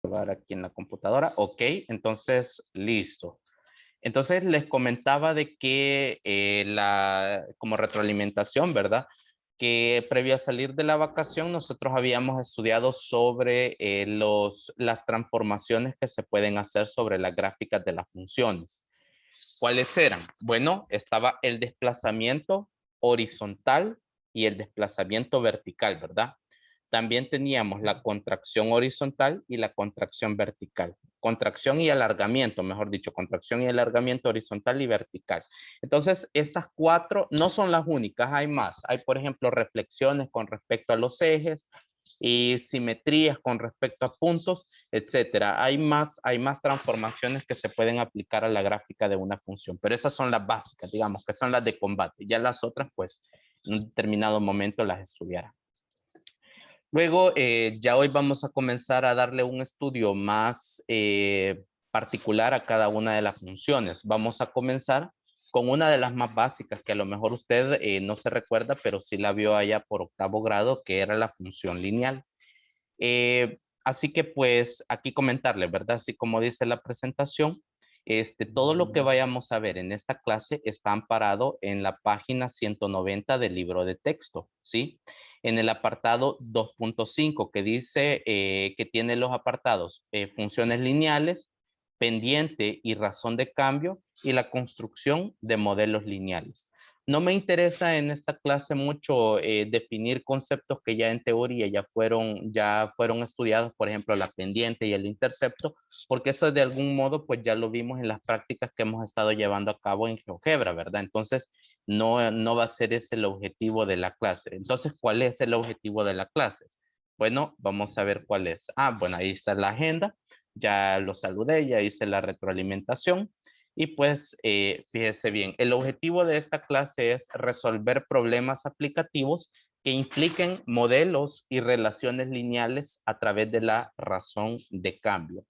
grabar aquí en la computadora. Ok, entonces, listo. Entonces les comentaba de que como retroalimentación, ¿verdad? Que previo a salir de la vacación nosotros habíamos estudiado sobre las transformaciones que se pueden hacer sobre las gráficas de las funciones. ¿Cuáles eran? Bueno, estaba el desplazamiento horizontal y el desplazamiento vertical, ¿verdad? También teníamos la contracción horizontal y la contracción vertical. Contracción y alargamiento, mejor dicho, contracción y alargamiento horizontal y vertical. Entonces, estas cuatro no son las únicas, hay más. Hay, por ejemplo, reflexiones con respecto a los ejes y simetrías con respecto a puntos, etcétera. Hay más transformaciones que se pueden aplicar a la gráfica de una función, pero esas son las básicas, digamos, que son las de combate. Ya las otras, pues, en un determinado momento las estudiarán. Luego, ya hoy vamos a comenzar a darle un estudio más particular a cada una de las funciones. Vamos a comenzar con una de las más básicas, que a lo mejor usted no se recuerda, pero sí la vio allá por octavo grado, que era la función lineal. Así que pues aquí comentarle, ¿verdad? Así como dice la presentación, todo lo que vayamos a ver en esta clase está amparado en la página 190 del libro de texto, ¿sí? En el apartado 2.5 que dice que tiene los apartados funciones lineales, pendiente y razón de cambio y la construcción de modelos lineales. No me interesa en esta clase mucho definir conceptos que ya en teoría ya fueron estudiados, por ejemplo, la pendiente y el intercepto, porque eso de algún modo pues ya lo vimos en las prácticas que hemos estado llevando a cabo en GeoGebra, ¿verdad? Entonces, no va a ser ese el objetivo de la clase. Entonces, ¿cuál es el objetivo de la clase? Bueno, vamos a ver cuál es. Ah, bueno, ahí está la agenda. Ya lo saludé, ya hice la retroalimentación. Y pues, fíjese bien, el objetivo de esta clase es resolver problemas aplicativos que impliquen modelos y relaciones lineales a través de la razón de cambio.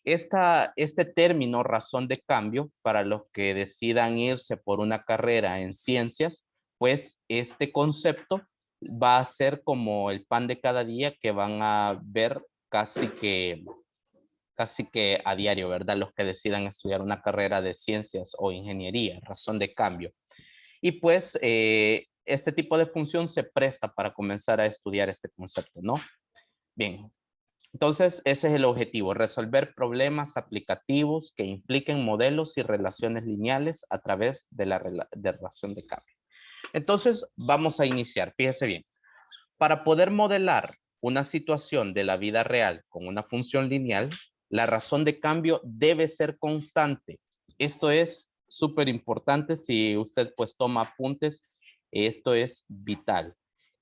Este término razón de cambio, para los que decidan irse por una carrera en ciencias, pues este concepto va a ser como el pan de cada día que van a ver casi que a diario, ¿verdad? Los que decidan estudiar una carrera de ciencias o ingeniería, razón de cambio. Y pues este tipo de función se presta para comenzar a estudiar este concepto, ¿no? Bien, entonces ese es el objetivo, resolver problemas aplicativos que impliquen modelos y relaciones lineales a través de la relación de cambio. Entonces vamos a iniciar, fíjese bien. Para poder modelar una situación de la vida real con una función lineal, la razón de cambio debe ser constante. Esto es súper importante si usted pues toma apuntes, esto es vital.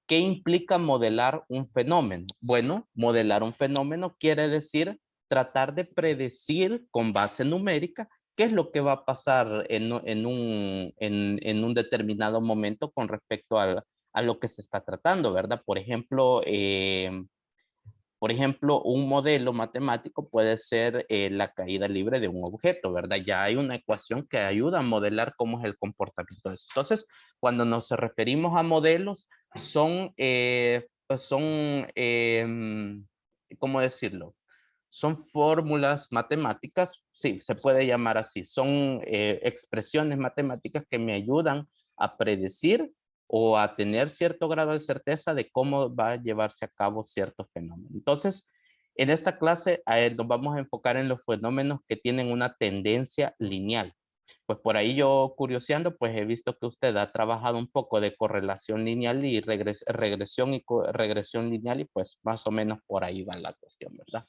¿Qué implica modelar un fenómeno? Bueno, modelar un fenómeno quiere decir tratar de predecir con base numérica qué es lo que va a pasar en un determinado momento con respecto a lo que se está tratando, ¿verdad? Por ejemplo, un modelo matemático puede ser la caída libre de un objeto, ¿verdad? Ya hay una ecuación que ayuda a modelar cómo es el comportamiento de eso. Entonces, cuando nos referimos a modelos, ¿cómo decirlo? Son fórmulas matemáticas, sí, se puede llamar así. Son expresiones matemáticas que me ayudan a predecir o a tener cierto grado de certeza de cómo va a llevarse a cabo cierto fenómeno. Entonces, en esta clase nos vamos a enfocar en los fenómenos que tienen una tendencia lineal. Pues por ahí yo curioseando, pues he visto que usted ha trabajado un poco de correlación lineal y regresión lineal y pues más o menos por ahí va la cuestión, ¿verdad?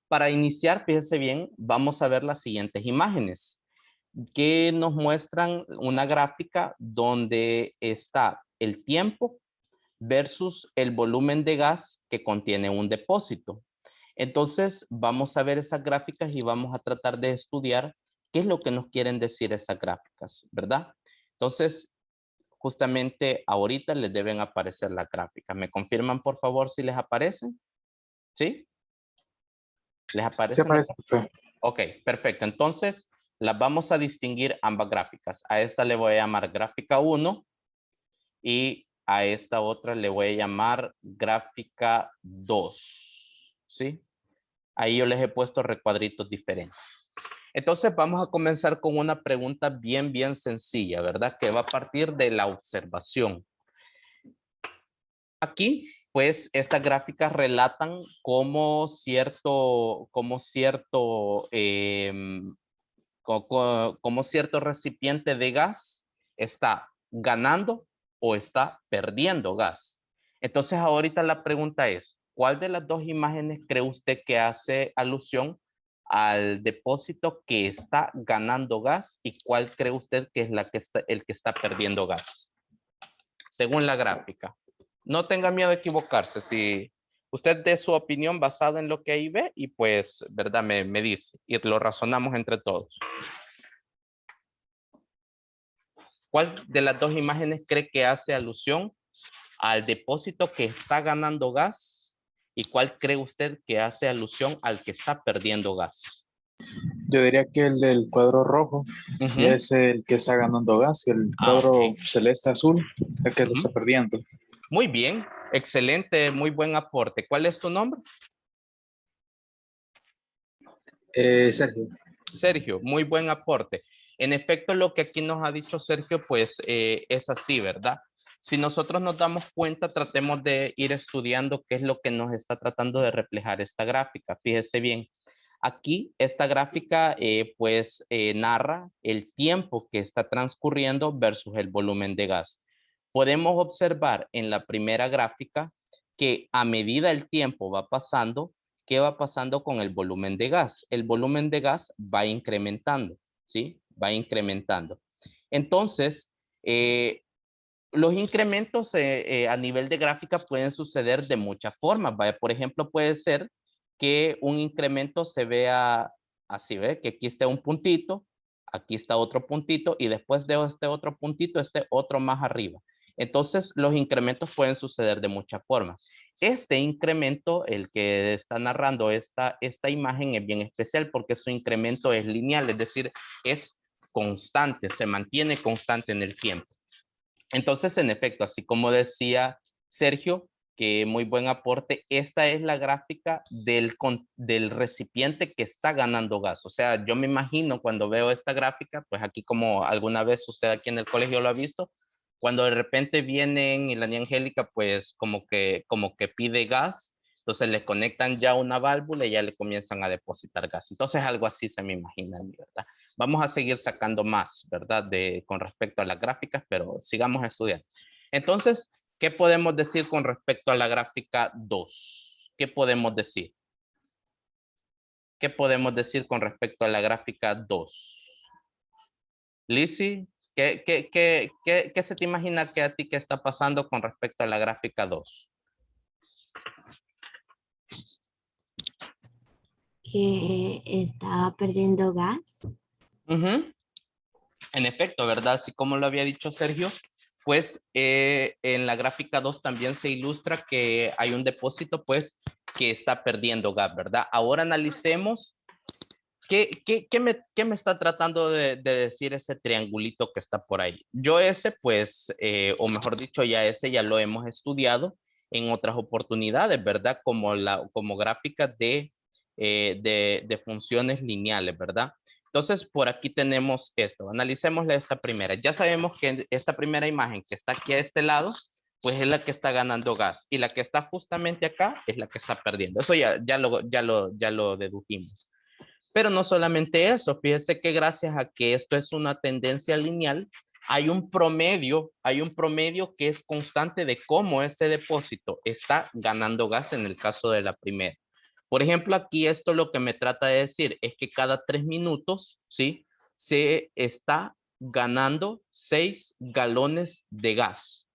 Para iniciar, fíjese bien, vamos a ver las siguientes imágenes que nos muestran una gráfica donde está el tiempo versus el volumen de gas que contiene un depósito. Entonces, vamos a ver esas gráficas y vamos a tratar de estudiar qué es lo que nos quieren decir esas gráficas, ¿verdad? Entonces, justamente ahorita les deben aparecer las gráficas. ¿Me confirman, por favor, si les aparecen? ¿Sí? ¿Les Se aparecen las aparece, gráficas? profe. Ok, perfecto. Entonces, las vamos a distinguir ambas gráficas. A esta le voy a llamar gráfica 1 y a esta otra le voy a llamar gráfica 2. ¿Sí? Ahí yo les he puesto recuadritos diferentes. Entonces vamos a comenzar con una pregunta bien sencilla, ¿verdad? Que va a partir de la observación. Aquí, pues, estas gráficas relatan cómo cierto recipiente de gas está ganando o está perdiendo gas. Entonces, ahorita la pregunta es, ¿cuál de las dos imágenes cree usted que hace alusión al depósito que está ganando gas y cuál cree usted que es el que está perdiendo gas? Según la gráfica. No tenga miedo de equivocarse. Si usted dé su opinión basada en lo que ahí ve y pues, ¿verdad? Me dice y lo razonamos entre todos. ¿Cuál de las dos imágenes cree que hace alusión al depósito que está ganando gas? ¿Y cuál cree usted que hace alusión al que está perdiendo gas? Yo diría que el del cuadro rojo es el que está ganando gas y el cuadro Ok. celeste azul el que lo está perdiendo. Muy bien, excelente, muy buen aporte. ¿Cuál es tu nombre? Sergio. Sergio, muy buen aporte. En efecto, lo que aquí nos ha dicho Sergio, pues es así, ¿verdad? Si nosotros nos damos cuenta, tratemos de ir estudiando qué es lo que nos está tratando de reflejar esta gráfica. Fíjese bien, aquí esta gráfica narra el tiempo que está transcurriendo versus el volumen de gas. Podemos observar en la primera gráfica que a medida el tiempo va pasando, ¿qué va pasando con el volumen de gas? El volumen de gas va incrementando, ¿sí? Va incrementando. Entonces, los incrementos a nivel de gráfica pueden suceder de muchas formas. Vaya, por ejemplo, puede ser que un incremento se vea así, ¿ve? Que aquí está un puntito, aquí está otro puntito y después de este otro puntito, este otro más arriba. Entonces, los incrementos pueden suceder de muchas formas. Este incremento, el que está narrando esta imagen, es bien especial porque su incremento es lineal, es decir, es constante, se mantiene constante en el tiempo. Entonces, en efecto, así como decía Sergio, que muy buen aporte, esta es la gráfica del recipiente que está ganando gas. O sea, yo me imagino cuando veo esta gráfica, pues aquí como alguna vez usted aquí en el colegio lo ha visto, cuando de repente vienen y la niña Angélica pues como que pide gas, entonces le conectan ya una válvula y ya le comienzan a depositar gas. Entonces algo así se me imagina, ¿verdad? Vamos a seguir sacando más, ¿verdad? Con respecto a las gráficas, pero sigamos estudiando. Entonces, ¿qué podemos decir con respecto a la gráfica 2? ¿Qué podemos decir? ¿Qué podemos decir con respecto a la gráfica 2? Lizzy, ¿qué se te imagina que a ti que está pasando con respecto a la gráfica 2? Que está perdiendo gas. En efecto, ¿verdad? Así como lo había dicho Sergio, pues en la gráfica 2 también se ilustra que hay un depósito, pues, que está perdiendo gas, ¿verdad? Ahora analicemos qué me está tratando de decir ese triangulito que está por ahí. Yo ese, pues, o mejor dicho, ya lo hemos estudiado en otras oportunidades, ¿verdad? Como gráficas de funciones lineales, ¿verdad? Entonces, por aquí tenemos esto. Analicémosle esta primera. Ya sabemos que esta primera imagen que está aquí a este lado, pues es la que está ganando gas. Y la que está justamente acá es la que está perdiendo. Eso ya lo dedujimos. Pero no solamente eso, fíjese que gracias a que esto es una tendencia lineal, hay un promedio que es constante de cómo ese depósito está ganando gas en el caso de la primera. Por ejemplo, aquí esto lo que me trata de decir es que cada 3 minutos, ¿sí? Se está ganando 6 galones de gas.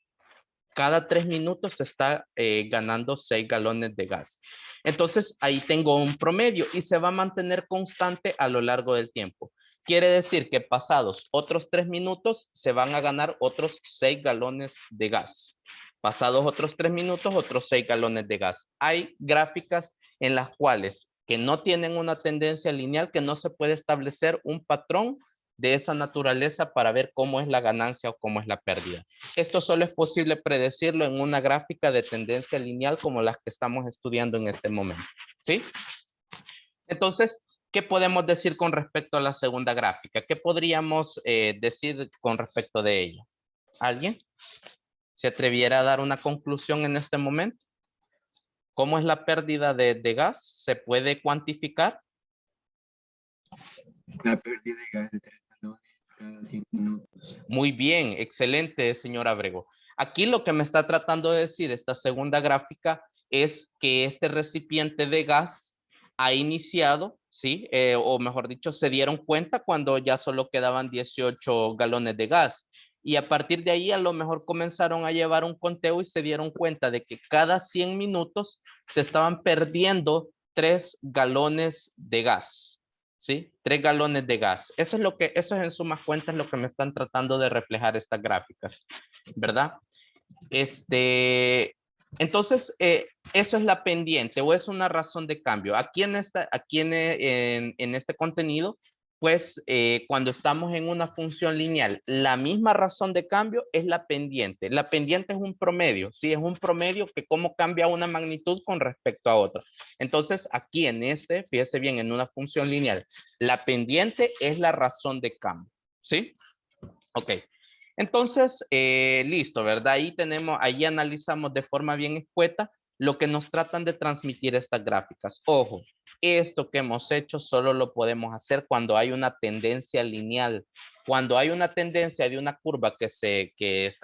Cada 3 minutos se está ganando 6 galones de gas. Entonces, ahí tengo un promedio y se va a mantener constante a lo largo del tiempo. Quiere decir que pasados otros 3 minutos se van a ganar otros 6 galones de gas. Pasados otros 3 minutos, otros 6 galones de gas. Hay gráficas en las cuales que no tienen una tendencia lineal, que no se puede establecer un patrón de esa naturaleza para ver cómo es la ganancia o cómo es la pérdida. Esto solo es posible predecirlo en una gráfica de tendencia lineal como las que estamos estudiando en este momento. ¿Sí? Entonces, ¿qué podemos decir con respecto a la segunda gráfica? ¿Qué podríamos decir con respecto de ella? ¿Alguien se atreviera a dar una conclusión en este momento? ¿Cómo es la pérdida de gas? ¿Se puede cuantificar? La pérdida de gas de 3 galones cada 100 minutos. Muy bien, excelente, señor Abrego. Aquí lo que me está tratando de decir esta segunda gráfica es que este recipiente de gas ha iniciado, ¿sí? O mejor dicho, se dieron cuenta cuando ya solo quedaban 18 galones de gas. Y a partir de ahí a lo mejor comenzaron a llevar un conteo y se dieron cuenta de que cada 100 minutos se estaban perdiendo 3 galones de gas. ¿Sí? 3 galones de gas. Eso es en sumas cuentas lo que me están tratando de reflejar estas gráficas, ¿verdad? Entonces, eso es la pendiente o es una razón de cambio. Aquí en este contenido, pues cuando estamos en una función lineal, la misma razón de cambio es la pendiente. La pendiente es un promedio, ¿sí? Es un promedio que cómo cambia una magnitud con respecto a otra. Entonces, aquí fíjese bien, en una función lineal, la pendiente es la razón de cambio, ¿sí? Ok. Entonces, listo, ¿verdad? Ahí analizamos de forma bien escueta lo que nos tratan de transmitir estas gráficas. Ojo, esto que hemos hecho solo lo podemos hacer cuando hay una tendencia lineal. Cuando hay una tendencia de una curva que es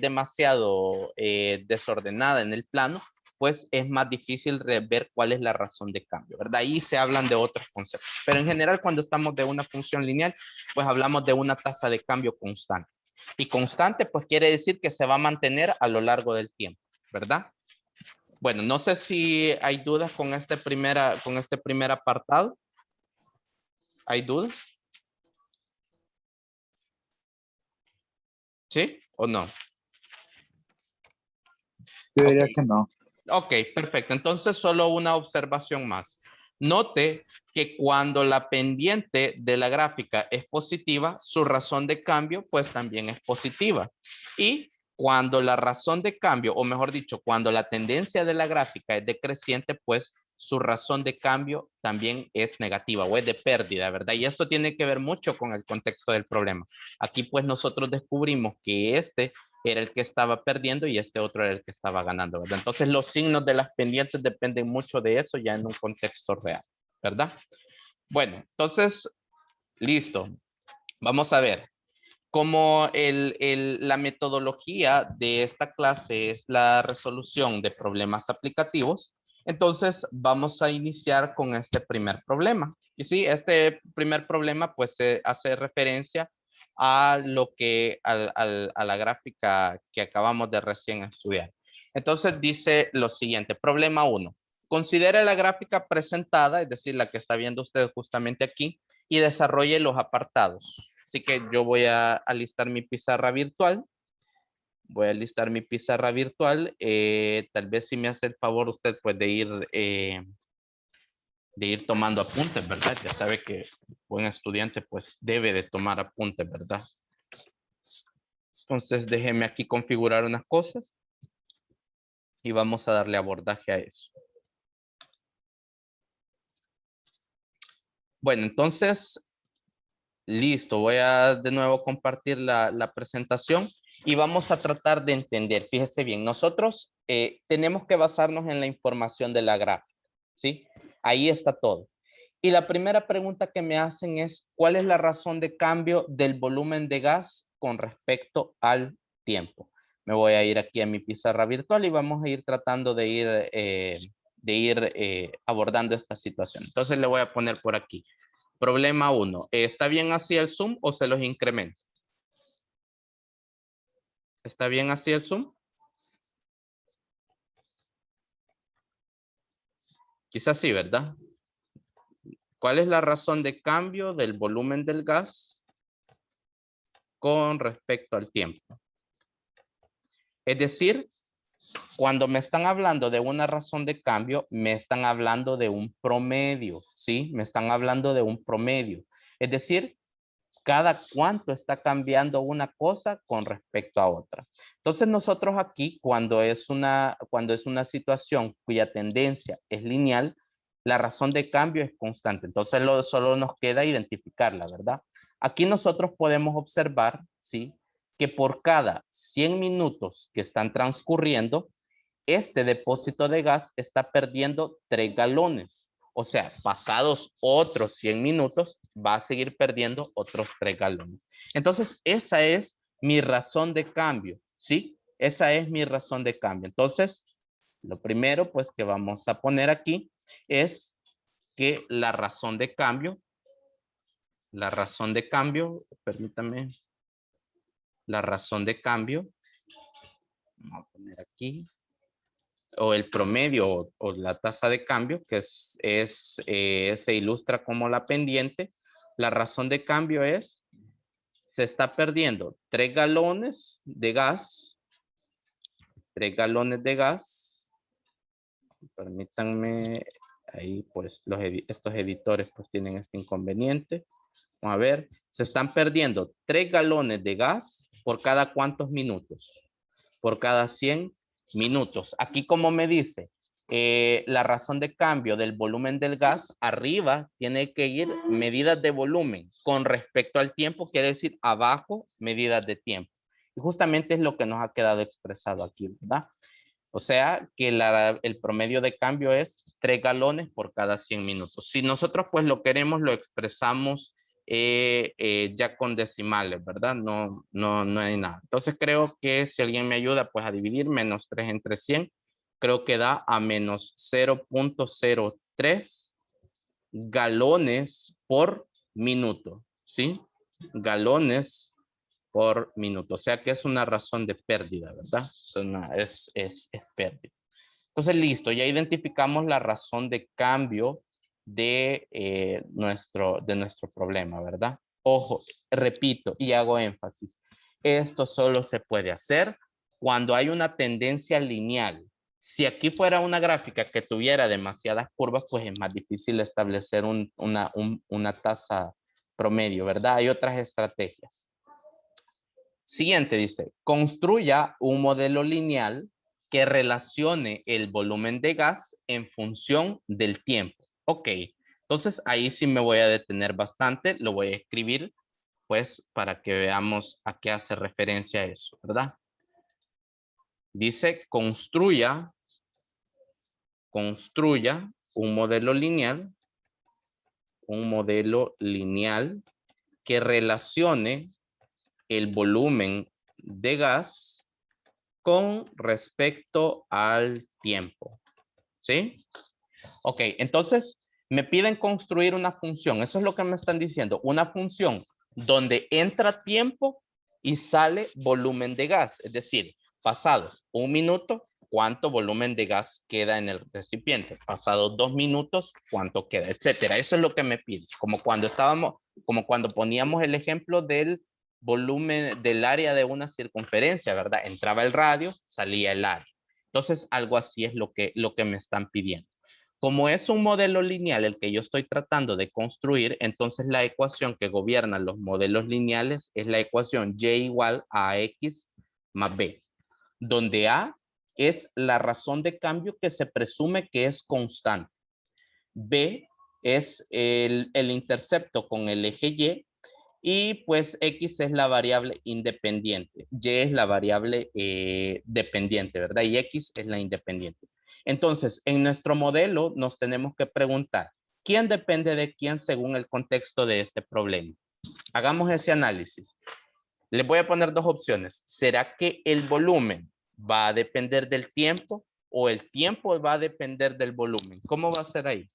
demasiado desordenada en el plano, pues es más difícil ver cuál es la razón de cambio, ¿verdad? Ahí se hablan de otros conceptos. Pero en general, cuando estamos de una función lineal, pues hablamos de una tasa de cambio constante. Y constante, pues quiere decir que se va a mantener a lo largo del tiempo, ¿verdad? Bueno, no sé si hay dudas con este primer apartado. ¿Hay dudas? ¿Sí o no? Yo diría Ok. que no. Ok, perfecto. Entonces, solo una observación más. Note que cuando la pendiente de la gráfica es positiva, su razón de cambio pues también es positiva. Y cuando la razón de cambio, o mejor dicho, cuando la tendencia de la gráfica es decreciente, pues su razón de cambio también es negativa o es de pérdida, ¿verdad? Y esto tiene que ver mucho con el contexto del problema. Aquí pues nosotros descubrimos que era el que estaba perdiendo y este otro era el que estaba ganando, ¿verdad? Entonces los signos de las pendientes dependen mucho de eso ya en un contexto real, ¿verdad? Bueno, entonces, listo. Vamos a ver. Como la metodología de esta clase es la resolución de problemas aplicativos, entonces vamos a iniciar con este primer problema. Y sí, este primer problema pues hace referencia a a la gráfica que acabamos de recién estudiar. Entonces dice lo siguiente, problema 1. Considere la gráfica presentada, es decir, la que está viendo usted justamente aquí, y desarrolle los apartados. Así que yo voy a alistar mi pizarra virtual. Voy a alistar mi pizarra virtual. Tal vez si me hace el favor usted pues de ir tomando apuntes, ¿verdad? Ya sabe que buen estudiante pues debe de tomar apuntes, ¿verdad? Entonces déjeme aquí configurar unas cosas y vamos a darle abordaje a eso. Bueno, entonces, listo. Voy a de nuevo compartir la presentación y vamos a tratar de entender. Fíjese bien, nosotros tenemos que basarnos en la información de la gráfica, ¿sí? Ahí está todo. Y la primera pregunta que me hacen es, ¿cuál es la razón de cambio del volumen de gas con respecto al tiempo? Me voy a ir aquí a mi pizarra virtual y vamos a ir tratando de ir abordando esta situación. Entonces le voy a poner por aquí. Problema 1. ¿Está bien así el zoom o se los incremento? ¿Está bien así el zoom? Quizás sí, ¿verdad? ¿Cuál es la razón de cambio del volumen del gas con respecto al tiempo? Es decir, cuando me están hablando de una razón de cambio, me están hablando de un promedio, ¿sí? Me están hablando de un promedio. Es decir, cada cuánto está cambiando una cosa con respecto a otra. Entonces nosotros aquí, cuando es una situación cuya tendencia es lineal, La razón de cambio es constante. Entonces solo nos queda identificarla, ¿verdad? Aquí nosotros podemos observar, ¿sí? Que por cada 100 minutos que están transcurriendo, este depósito de gas está perdiendo 3 galones. O sea, pasados otros 100 minutos, va a seguir perdiendo otros 3 galones. Entonces, esa es mi razón de cambio, ¿sí? Esa es mi razón de cambio. Entonces, lo primero, pues, que vamos a poner aquí es que la razón de cambio, permítame, la razón de cambio, vamos a poner aquí, o el promedio o la tasa de cambio, que se ilustra como la pendiente. La razón de cambio es, se está perdiendo 3 galones de gas, 3 galones de gas. Permítanme, ahí pues estos editores pues tienen este inconveniente. Vamos a ver, se están perdiendo 3 galones de gas por cada cuántos minutos, por cada 100 minutos. Aquí como me dice, la razón de cambio del volumen del gas, arriba tiene que ir medidas de volumen con respecto al tiempo, quiere decir abajo medidas de tiempo. Y justamente es lo que nos ha quedado expresado aquí, ¿verdad? O sea que el promedio de cambio es 3 galones por cada 100 minutos. Si nosotros pues lo queremos, lo expresamos ya con decimales, ¿verdad? No hay nada. Entonces creo que si alguien me ayuda pues a dividir menos 3 entre 100, creo que da a menos 0.03 galones por minuto, ¿sí? Galones por minuto. O sea que es una razón de pérdida, ¿verdad? Es pérdida. Entonces, listo, ya identificamos la razón de cambio de nuestro problema, ¿verdad? Ojo, repito y hago énfasis. Esto solo se puede hacer cuando hay una tendencia lineal. Si aquí fuera una gráfica que tuviera demasiadas curvas, pues es más difícil establecer una tasa promedio, ¿verdad? Hay otras estrategias. Siguiente dice, construya un modelo lineal que relacione el volumen de gas en función del tiempo. Ok, entonces ahí sí me voy a detener bastante, lo voy a escribir pues para que veamos a qué hace referencia eso, ¿verdad? Dice, construya un modelo lineal que relacione el volumen de gas con respecto al tiempo, ¿sí? Ok, entonces me piden construir una función, eso es lo que me están diciendo, una función donde entra tiempo y sale volumen de gas, es decir, pasado 1 minuto, ¿cuánto volumen de gas queda en el recipiente? Pasado 2 minutos, ¿cuánto queda? Etcétera, eso es lo que me piden, como cuando poníamos el ejemplo del volumen del área de una circunferencia, ¿verdad? Entraba el radio, salía el área. Entonces, algo así es lo que me están pidiendo. Como es un modelo lineal el que yo estoy tratando de construir, entonces la ecuación que gobierna los modelos lineales es la ecuación y igual a x más b, donde a es la razón de cambio que se presume que es constante. B es el intercepto con el eje y pues X es la variable independiente, Y es la variable dependiente, ¿verdad? Y X es la independiente. Entonces, en nuestro modelo nos tenemos que preguntar, ¿quién depende de quién según el contexto de este problema? Hagamos ese análisis. Les voy a poner 2 opciones. ¿Será que el volumen va a depender del tiempo o el tiempo va a depender del volumen? ¿Cómo va a ser ahí?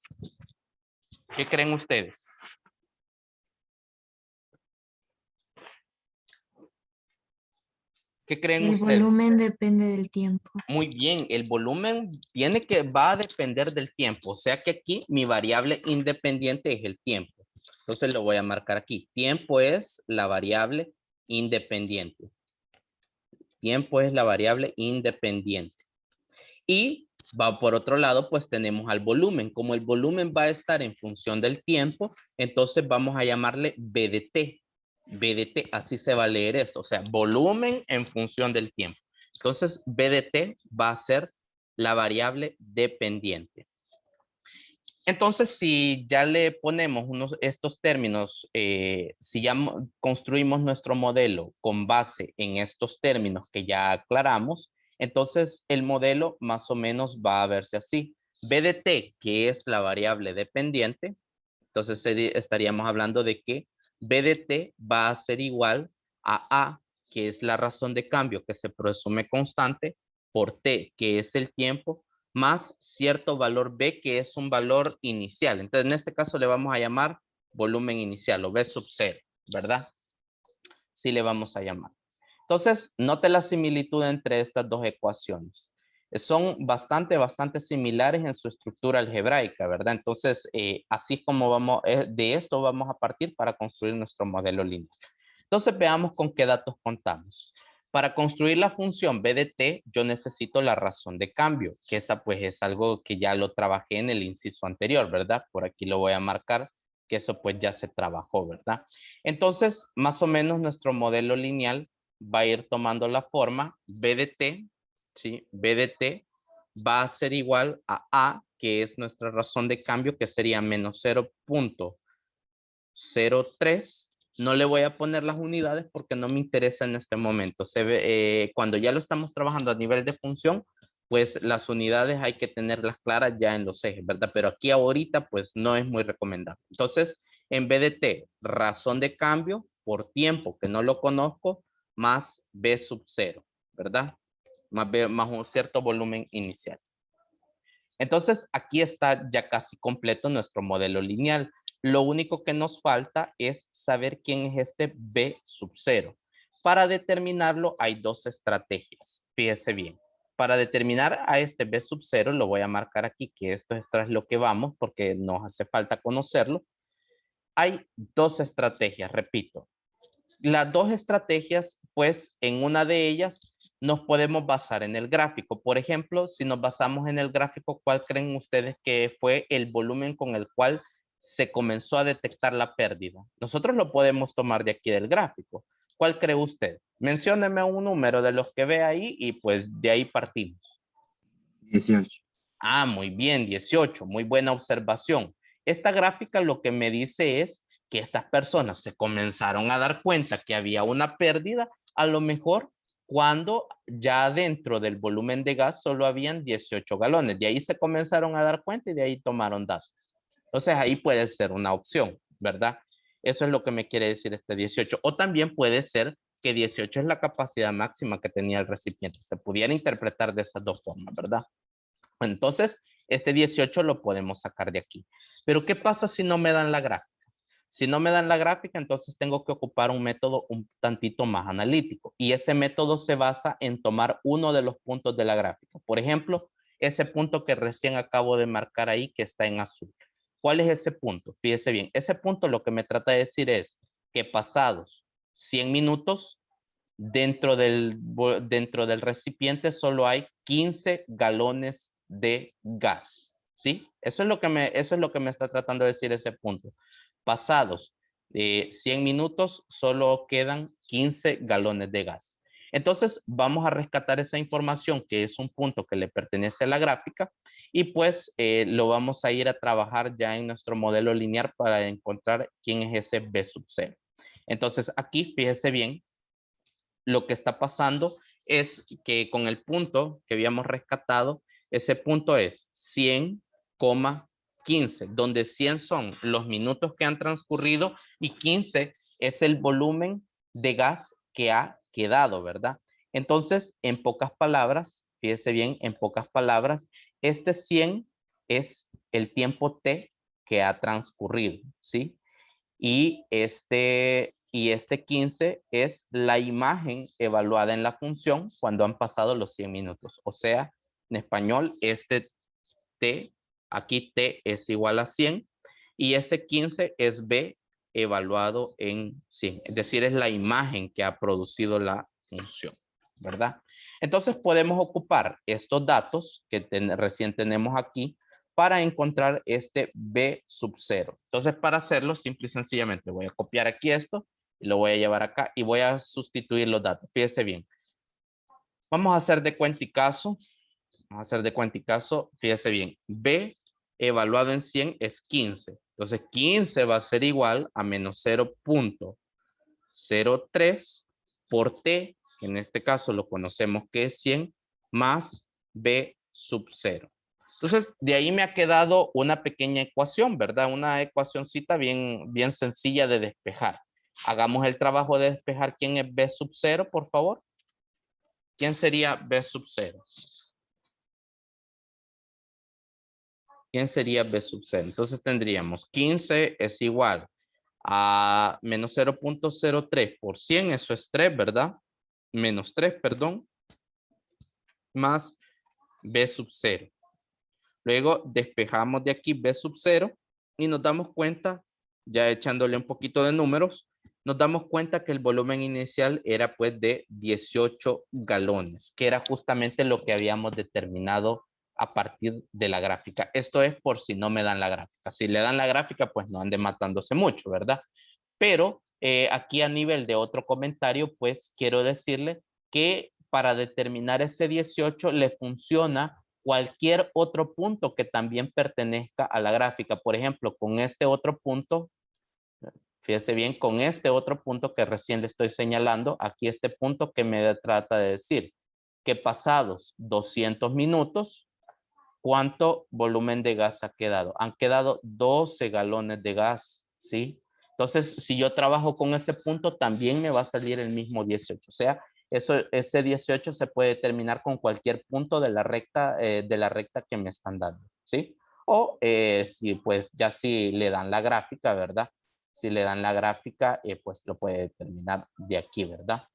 ¿Qué creen ustedes? ¿Qué creen El ustedes? volumen depende del tiempo. Muy bien, el volumen va a depender del tiempo. O sea que aquí mi variable independiente es el tiempo. Entonces lo voy a marcar aquí. Tiempo es la variable independiente. Tiempo es la variable independiente. Y va por otro lado, pues tenemos al volumen. Como el volumen va a estar en función del tiempo, entonces vamos a llamarle BDT. BDT, así se va a leer esto. O sea, volumen en función del tiempo. Entonces, BDT va a ser la variable dependiente. Entonces, si ya le ponemos estos términos, si ya construimos nuestro modelo con base en estos términos que ya aclaramos, entonces el modelo más o menos va a verse así. B de t, que es la variable dependiente, entonces estaríamos hablando de que B de t va a ser igual a, que es la razón de cambio que se presume constante, por t, que es el tiempo, más cierto valor B, que es un valor inicial. Entonces, en este caso le vamos a llamar volumen inicial o B sub 0, ¿verdad? Sí le vamos a llamar. Entonces, note la similitud entre estas dos ecuaciones. Son bastante similares en su estructura algebraica, ¿verdad? Entonces, así es como vamos, de esto vamos a partir para construir nuestro modelo lineal. Entonces, veamos con qué datos contamos. Para construir la función b de t, yo necesito la razón de cambio, que esa pues es algo que ya lo trabajé en el inciso anterior, ¿verdad? Por aquí lo voy a marcar, que eso pues ya se trabajó, ¿verdad? Entonces, más o menos nuestro modelo lineal va a ir tomando la forma b de t, ¿sí? B de t va a ser igual a, que es nuestra razón de cambio, que sería menos 0.03. No le voy a poner las unidades porque no me interesa en este momento. Cuando ya lo estamos trabajando a nivel de función, pues las unidades hay que tenerlas claras ya en los ejes, ¿verdad? Pero aquí ahorita pues no es muy recomendable. Entonces, en vez de t, razón de cambio por tiempo que no lo conozco, más b sub 0, ¿verdad? Más un cierto volumen inicial. Entonces, aquí está ya casi completo nuestro modelo lineal. Lo único que nos falta es saber quién es este B sub 0. Para determinarlo hay dos estrategias. Fíjese bien. Para determinar a este B sub 0, lo voy a marcar aquí, que esto es tras lo que vamos, porque nos hace falta conocerlo. Hay dos estrategias, repito. Las dos estrategias, pues en una de ellas nos podemos basar en el gráfico. Por ejemplo, si nos basamos en el gráfico, ¿cuál creen ustedes que fue el volumen con el cual se comenzó a detectar la pérdida? Nosotros lo podemos tomar de aquí del gráfico. ¿Cuál cree usted? Mencióneme un número de los que ve ahí y pues de ahí partimos. 18. Ah, muy bien, 18. Muy buena observación. Esta gráfica lo que me dice es que estas personas se comenzaron a dar cuenta que había una pérdida, a lo mejor cuando ya dentro del volumen de gas solo habían 18 galones. De ahí se comenzaron a dar cuenta y de ahí tomaron datos. Entonces ahí puede ser una opción, ¿verdad? Eso es lo que me quiere decir este 18. O también puede ser que 18 es la capacidad máxima que tenía el recipiente. Se pudiera interpretar de esas dos formas, ¿verdad? Entonces, este 18 lo podemos sacar de aquí. Pero ¿qué pasa si no me dan la gráfica? Si no me dan la gráfica, entonces tengo que ocupar un método un tantito más analítico. Y ese método se basa en tomar uno de los puntos de la gráfica. Por ejemplo, ese punto que recién acabo de marcar ahí, que está en azul. ¿Cuál es ese punto? Fíjese bien, ese punto lo que me trata de decir es que pasados 100 minutos, dentro del recipiente solo hay 15 galones de gas, ¿sí? Eso es lo que me está tratando de decir ese punto. Pasados 100 minutos, solo quedan 15 galones de gas. Entonces, vamos a rescatar esa información, que es un punto que le pertenece a la gráfica, y pues lo vamos a ir a trabajar ya en nuestro modelo lineal para encontrar quién es ese B sub 0. Entonces, aquí, fíjese bien, lo que está pasando es que con el punto que habíamos rescatado, ese punto es 100,15, donde 100 son los minutos que han transcurrido y 15 es el volumen de gas que ha quedado, ¿verdad? Entonces, en pocas palabras, fíjese bien, en pocas palabras, este 100 es el tiempo T que ha transcurrido, ¿sí? Y este 15 es la imagen evaluada en la función cuando han pasado los 100 minutos. O sea, en español, este T, aquí T es igual a 100 y ese 15 es B evaluado en 100. Es decir, es la imagen que ha producido la función, ¿verdad? Entonces podemos ocupar estos datos que recién tenemos aquí para encontrar este B sub 0. Entonces, para hacerlo, simple y sencillamente voy a copiar aquí esto y lo voy a llevar acá y voy a sustituir los datos. Fíjese bien. Vamos a hacer de cuenta y caso. Vamos a hacer de cuenta y caso. Fíjese bien. B evaluado en 100 es 15. Entonces 15 va a ser igual a menos 0.03 por T, que en este caso lo conocemos que es 100, más B sub 0. Entonces, de ahí me ha quedado una pequeña ecuación, ¿verdad? Una ecuacioncita bien sencilla de despejar. Hagamos el trabajo de despejar quién es B sub 0, por favor. ¿Quién sería B sub 0? ¿Quién sería B sub 0? Entonces tendríamos 15 es igual a menos 0.03 por 100, eso es 3, ¿verdad? Menos 3, perdón, más B sub 0. Luego despejamos de aquí B sub 0 y nos damos cuenta, ya echándole un poquito de números, nos damos cuenta que el volumen inicial era pues de 18 galones, que era justamente lo que habíamos determinado a partir de la gráfica. Esto es por si no me dan la gráfica. Si le dan la gráfica, pues no ande matándose mucho, ¿verdad? Pero aquí a nivel de otro comentario, pues quiero decirle que para determinar ese 18 le funciona cualquier otro punto que también pertenezca a la gráfica. Por ejemplo, con este otro punto, fíjese bien, con este otro punto que recién le estoy señalando, aquí este punto que me trata de decir que pasados 200 minutos, ¿cuánto volumen de gas ha quedado? Han quedado 12 galones de gas, ¿sí? Entonces, si yo trabajo con ese punto, también me va a salir el mismo 18. O sea, ese 18 se puede determinar con cualquier punto de la recta que me están dando, ¿sí? O si pues ya si le dan la gráfica, ¿verdad? Si le dan la gráfica, pues lo puede determinar de aquí, ¿verdad?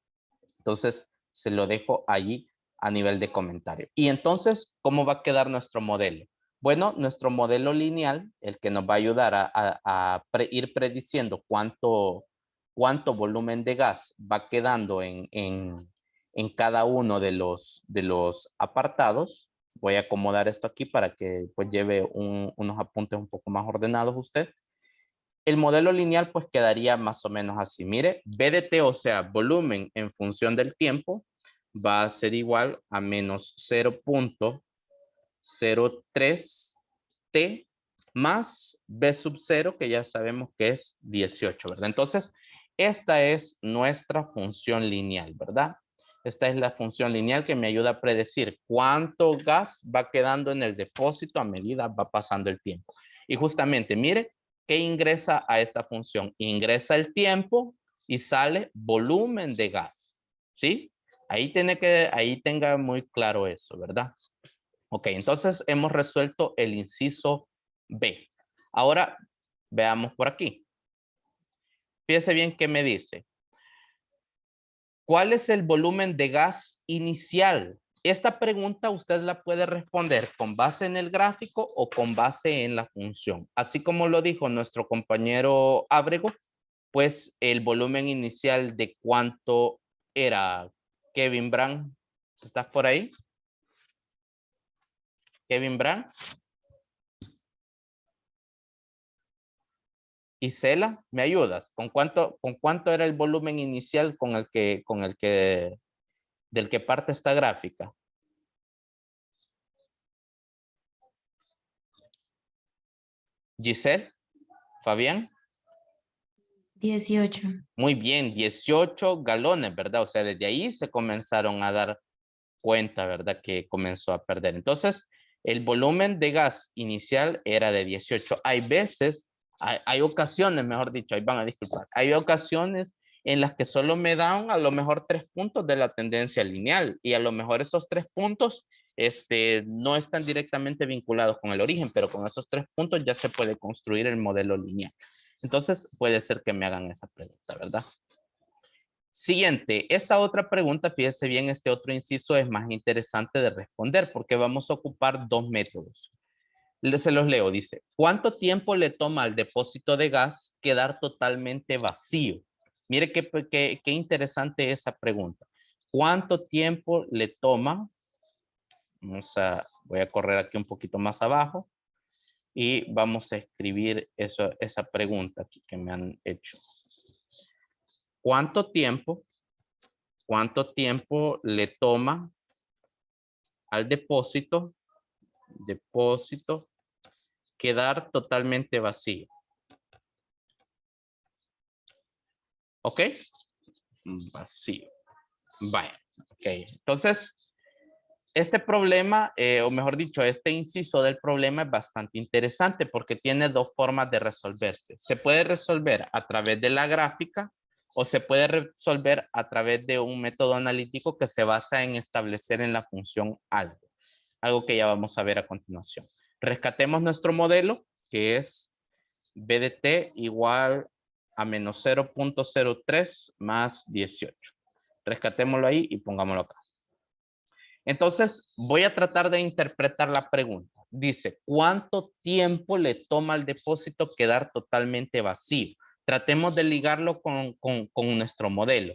Entonces, se lo dejo allí a nivel de comentario. Y entonces, ¿cómo va a quedar nuestro modelo? Bueno, nuestro modelo lineal, el que nos va a ayudar a ir prediciendo cuánto volumen de gas va quedando en cada uno de los apartados. Voy a acomodar esto aquí para que pues lleve unos apuntes un poco más ordenados usted. El modelo lineal pues quedaría más o menos así. Mire, B de T, o sea, volumen en función del tiempo, va a ser igual a menos 0.03 T más B sub 0, que ya sabemos que es 18, ¿verdad? Entonces, esta es nuestra función lineal, ¿verdad? Esta es la función lineal que me ayuda a predecir cuánto gas va quedando en el depósito a medida va pasando el tiempo. Y justamente, mire, ¿qué ingresa a esta función? Ingresa el tiempo y sale volumen de gas, ¿sí? Ahí tenga muy claro eso, ¿verdad? Ok, entonces hemos resuelto el inciso B. Ahora veamos por aquí. Fíjese bien qué me dice. ¿Cuál es el volumen de gas inicial? Esta pregunta usted la puede responder con base en el gráfico o con base en la función. Así como lo dijo nuestro compañero Ábrego, pues el volumen inicial de cuánto era. Kevin Brand, ¿estás por ahí? Kevin Brand. Isela, ¿me ayudas? ¿Con cuánto era el volumen inicial del que parte esta gráfica? Giselle, Fabián. 18. Muy bien, 18 galones, ¿verdad? O sea, desde ahí se comenzaron a dar cuenta, ¿verdad? Que comenzó a perder. Entonces, el volumen de gas inicial era de 18. Hay veces, hay ocasiones, mejor dicho, ahí van a disculpar, hay ocasiones en las que solo me dan a lo mejor 3 puntos de la tendencia lineal y a lo mejor esos 3 puntos no están directamente vinculados con el origen, pero con esos 3 puntos ya se puede construir el modelo lineal. Entonces puede ser que me hagan esa pregunta, ¿verdad? Siguiente, esta otra pregunta, fíjese bien, este otro inciso es más interesante de responder porque vamos a ocupar dos métodos. Se los leo, dice, ¿cuánto tiempo le toma al depósito de gas quedar totalmente vacío? Mire qué interesante esa pregunta. ¿Cuánto tiempo le toma? Voy a correr aquí un poquito más abajo y vamos a escribir esa pregunta aquí que me han hecho. ¿Cuánto tiempo le toma al depósito quedar totalmente vacío. ¿Ok? Vacío. Vaya. Ok. Entonces, este problema, o mejor dicho, este inciso del problema es bastante interesante porque tiene dos formas de resolverse. Se puede resolver a través de la gráfica o se puede resolver a través de un método analítico que se basa en establecer en la función algo. Algo que ya vamos a ver a continuación. Rescatemos nuestro modelo, que es BDT igual a menos 0.03 más 18. Rescatémoslo ahí y pongámoslo acá. Entonces, voy a tratar de interpretar la pregunta. Dice, ¿cuánto tiempo le toma al depósito quedar totalmente vacío? Tratemos de ligarlo con nuestro modelo.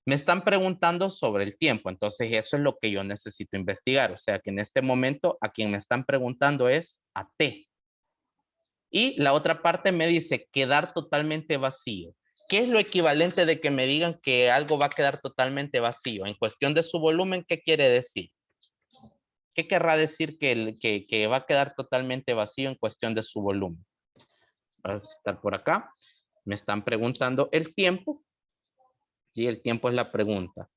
Me están preguntando sobre el tiempo, entonces eso es lo que yo necesito investigar. O sea que en este momento a quien me están preguntando es a T. Y la otra parte me dice quedar totalmente vacío. ¿Qué es lo equivalente de que me digan que algo va a quedar totalmente vacío? En cuestión de su volumen, ¿qué quiere decir? ¿Qué querrá decir que va a quedar totalmente vacío en cuestión de su volumen? Voy a estar por acá. Me están preguntando el tiempo. Sí, el tiempo es la pregunta.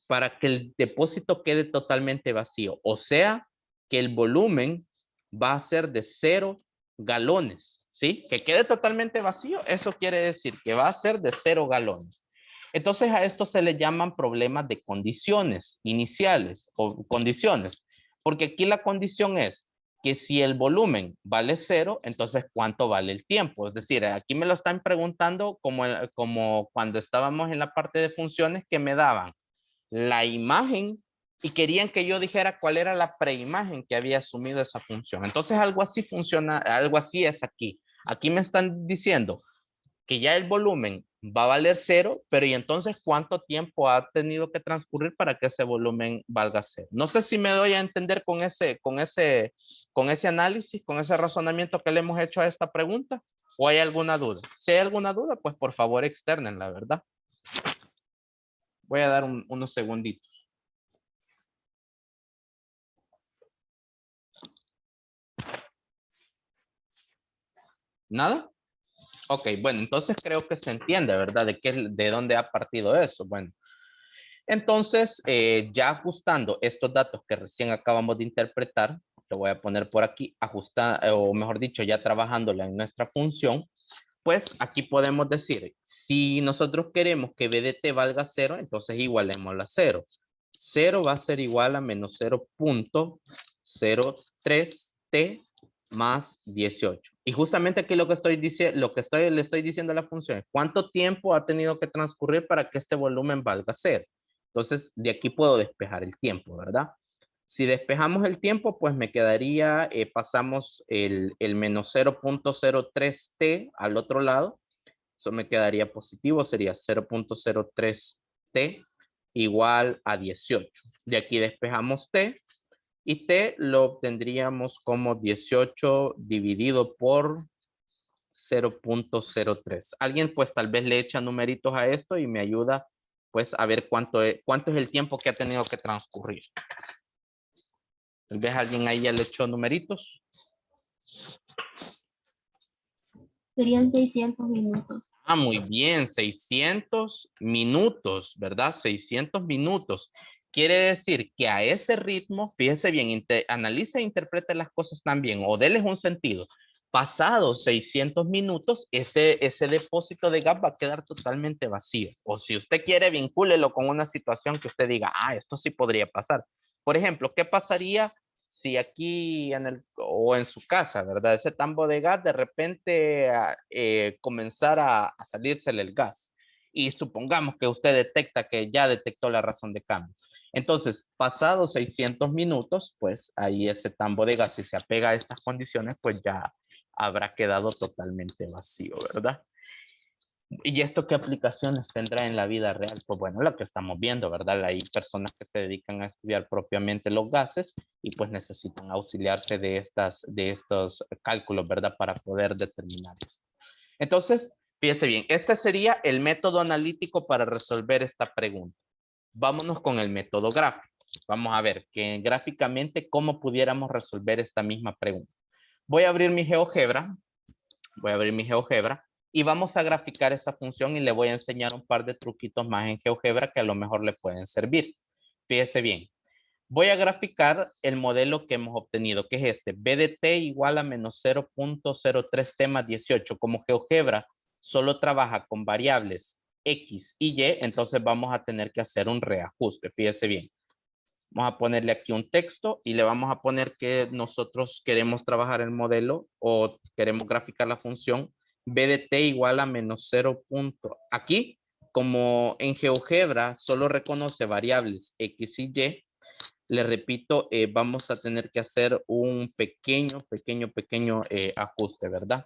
Para que el depósito quede totalmente vacío. O sea, que el volumen va a ser de 0 galones. ¿Sí? Que quede totalmente vacío. Eso quiere decir que va a ser de 0 galones. Entonces a esto se le llaman problemas de condiciones iniciales o condiciones. Porque aquí la condición es que si el volumen vale 0, entonces ¿cuánto vale el tiempo? Es decir, aquí me lo están preguntando como cuando estábamos en la parte de funciones que me daban la imagen y querían que yo dijera cuál era la preimagen que había asumido esa función. Entonces algo así funciona, algo así es aquí. Aquí me están diciendo que ya el volumen va a valer 0, pero ¿y entonces cuánto tiempo ha tenido que transcurrir para que ese volumen valga 0? No sé si me doy a entender con ese análisis, con ese razonamiento que le hemos hecho a esta pregunta, o hay alguna duda. Si hay alguna duda, pues por favor externen, la verdad. Voy a dar unos segunditos. ¿Nada? Ok, bueno, entonces creo que se entiende, ¿verdad? De dónde ha partido eso. Bueno, entonces ya ajustando estos datos que recién acabamos de interpretar, lo voy a poner por aquí, o mejor dicho, ya trabajándola en nuestra función, pues aquí podemos decir, si nosotros queremos que BDT valga 0, entonces igualémosla a 0. 0 va a ser igual a menos 0.03t más 18. Y justamente aquí lo que le estoy diciendo a la función es cuánto tiempo ha tenido que transcurrir para que este volumen valga 0. Entonces, de aquí puedo despejar el tiempo, ¿verdad? Si despejamos el tiempo, pues me quedaría, pasamos el menos 0.03t al otro lado. Eso me quedaría positivo, sería 0.03t igual a 18. De aquí despejamos t y t lo obtendríamos como 18 dividido por 0.03. Alguien pues tal vez le echa numeritos a esto y me ayuda pues a ver cuánto es el tiempo que ha tenido que transcurrir. Tal vez alguien ahí ya le echó numeritos. Serían 600 minutos. Ah, muy bien, 600 minutos, ¿verdad? 600 minutos. Quiere decir que a ese ritmo, fíjese bien, analice e interprete las cosas también, o déles un sentido. Pasados 600 minutos, ese depósito de gas va a quedar totalmente vacío. O si usted quiere, vincúlelo con una situación que usted diga, esto sí podría pasar. Por ejemplo, ¿qué pasaría si aquí o en su casa, ¿verdad? Ese tambo de gas de repente comenzara a salírsele el gas y supongamos que usted detecta que ya detectó la razón de cambio. Entonces, pasados 600 minutos, pues ahí ese tambo de gas, si se apega a estas condiciones, pues ya habrá quedado totalmente vacío, ¿verdad? ¿Y esto qué aplicaciones tendrá en la vida real? Pues bueno, lo que estamos viendo, ¿verdad? Hay personas que se dedican a estudiar propiamente los gases y pues necesitan auxiliarse de estos cálculos, ¿verdad? Para poder determinar eso. Entonces, fíjese bien, este sería el método analítico para resolver esta pregunta. Vámonos con el método gráfico. Vamos a ver que gráficamente cómo pudiéramos resolver esta misma pregunta. Voy a abrir mi GeoGebra. Voy a abrir mi GeoGebra y vamos a graficar esa función y le voy a enseñar un par de truquitos más en GeoGebra que a lo mejor le pueden servir. Fíjese bien. Voy a graficar el modelo que hemos obtenido, que es este. B de t igual a menos 0.03t más 18. Como GeoGebra solo trabaja con variables X y Y, entonces vamos a tener que hacer un reajuste. Fíjese bien. Vamos a ponerle aquí un texto y le vamos a poner que nosotros queremos trabajar el modelo o queremos graficar la función b de t igual a menos 0. Aquí, como en GeoGebra solo reconoce variables X y Y, le repito, vamos a tener que hacer un pequeño ajuste, ¿verdad?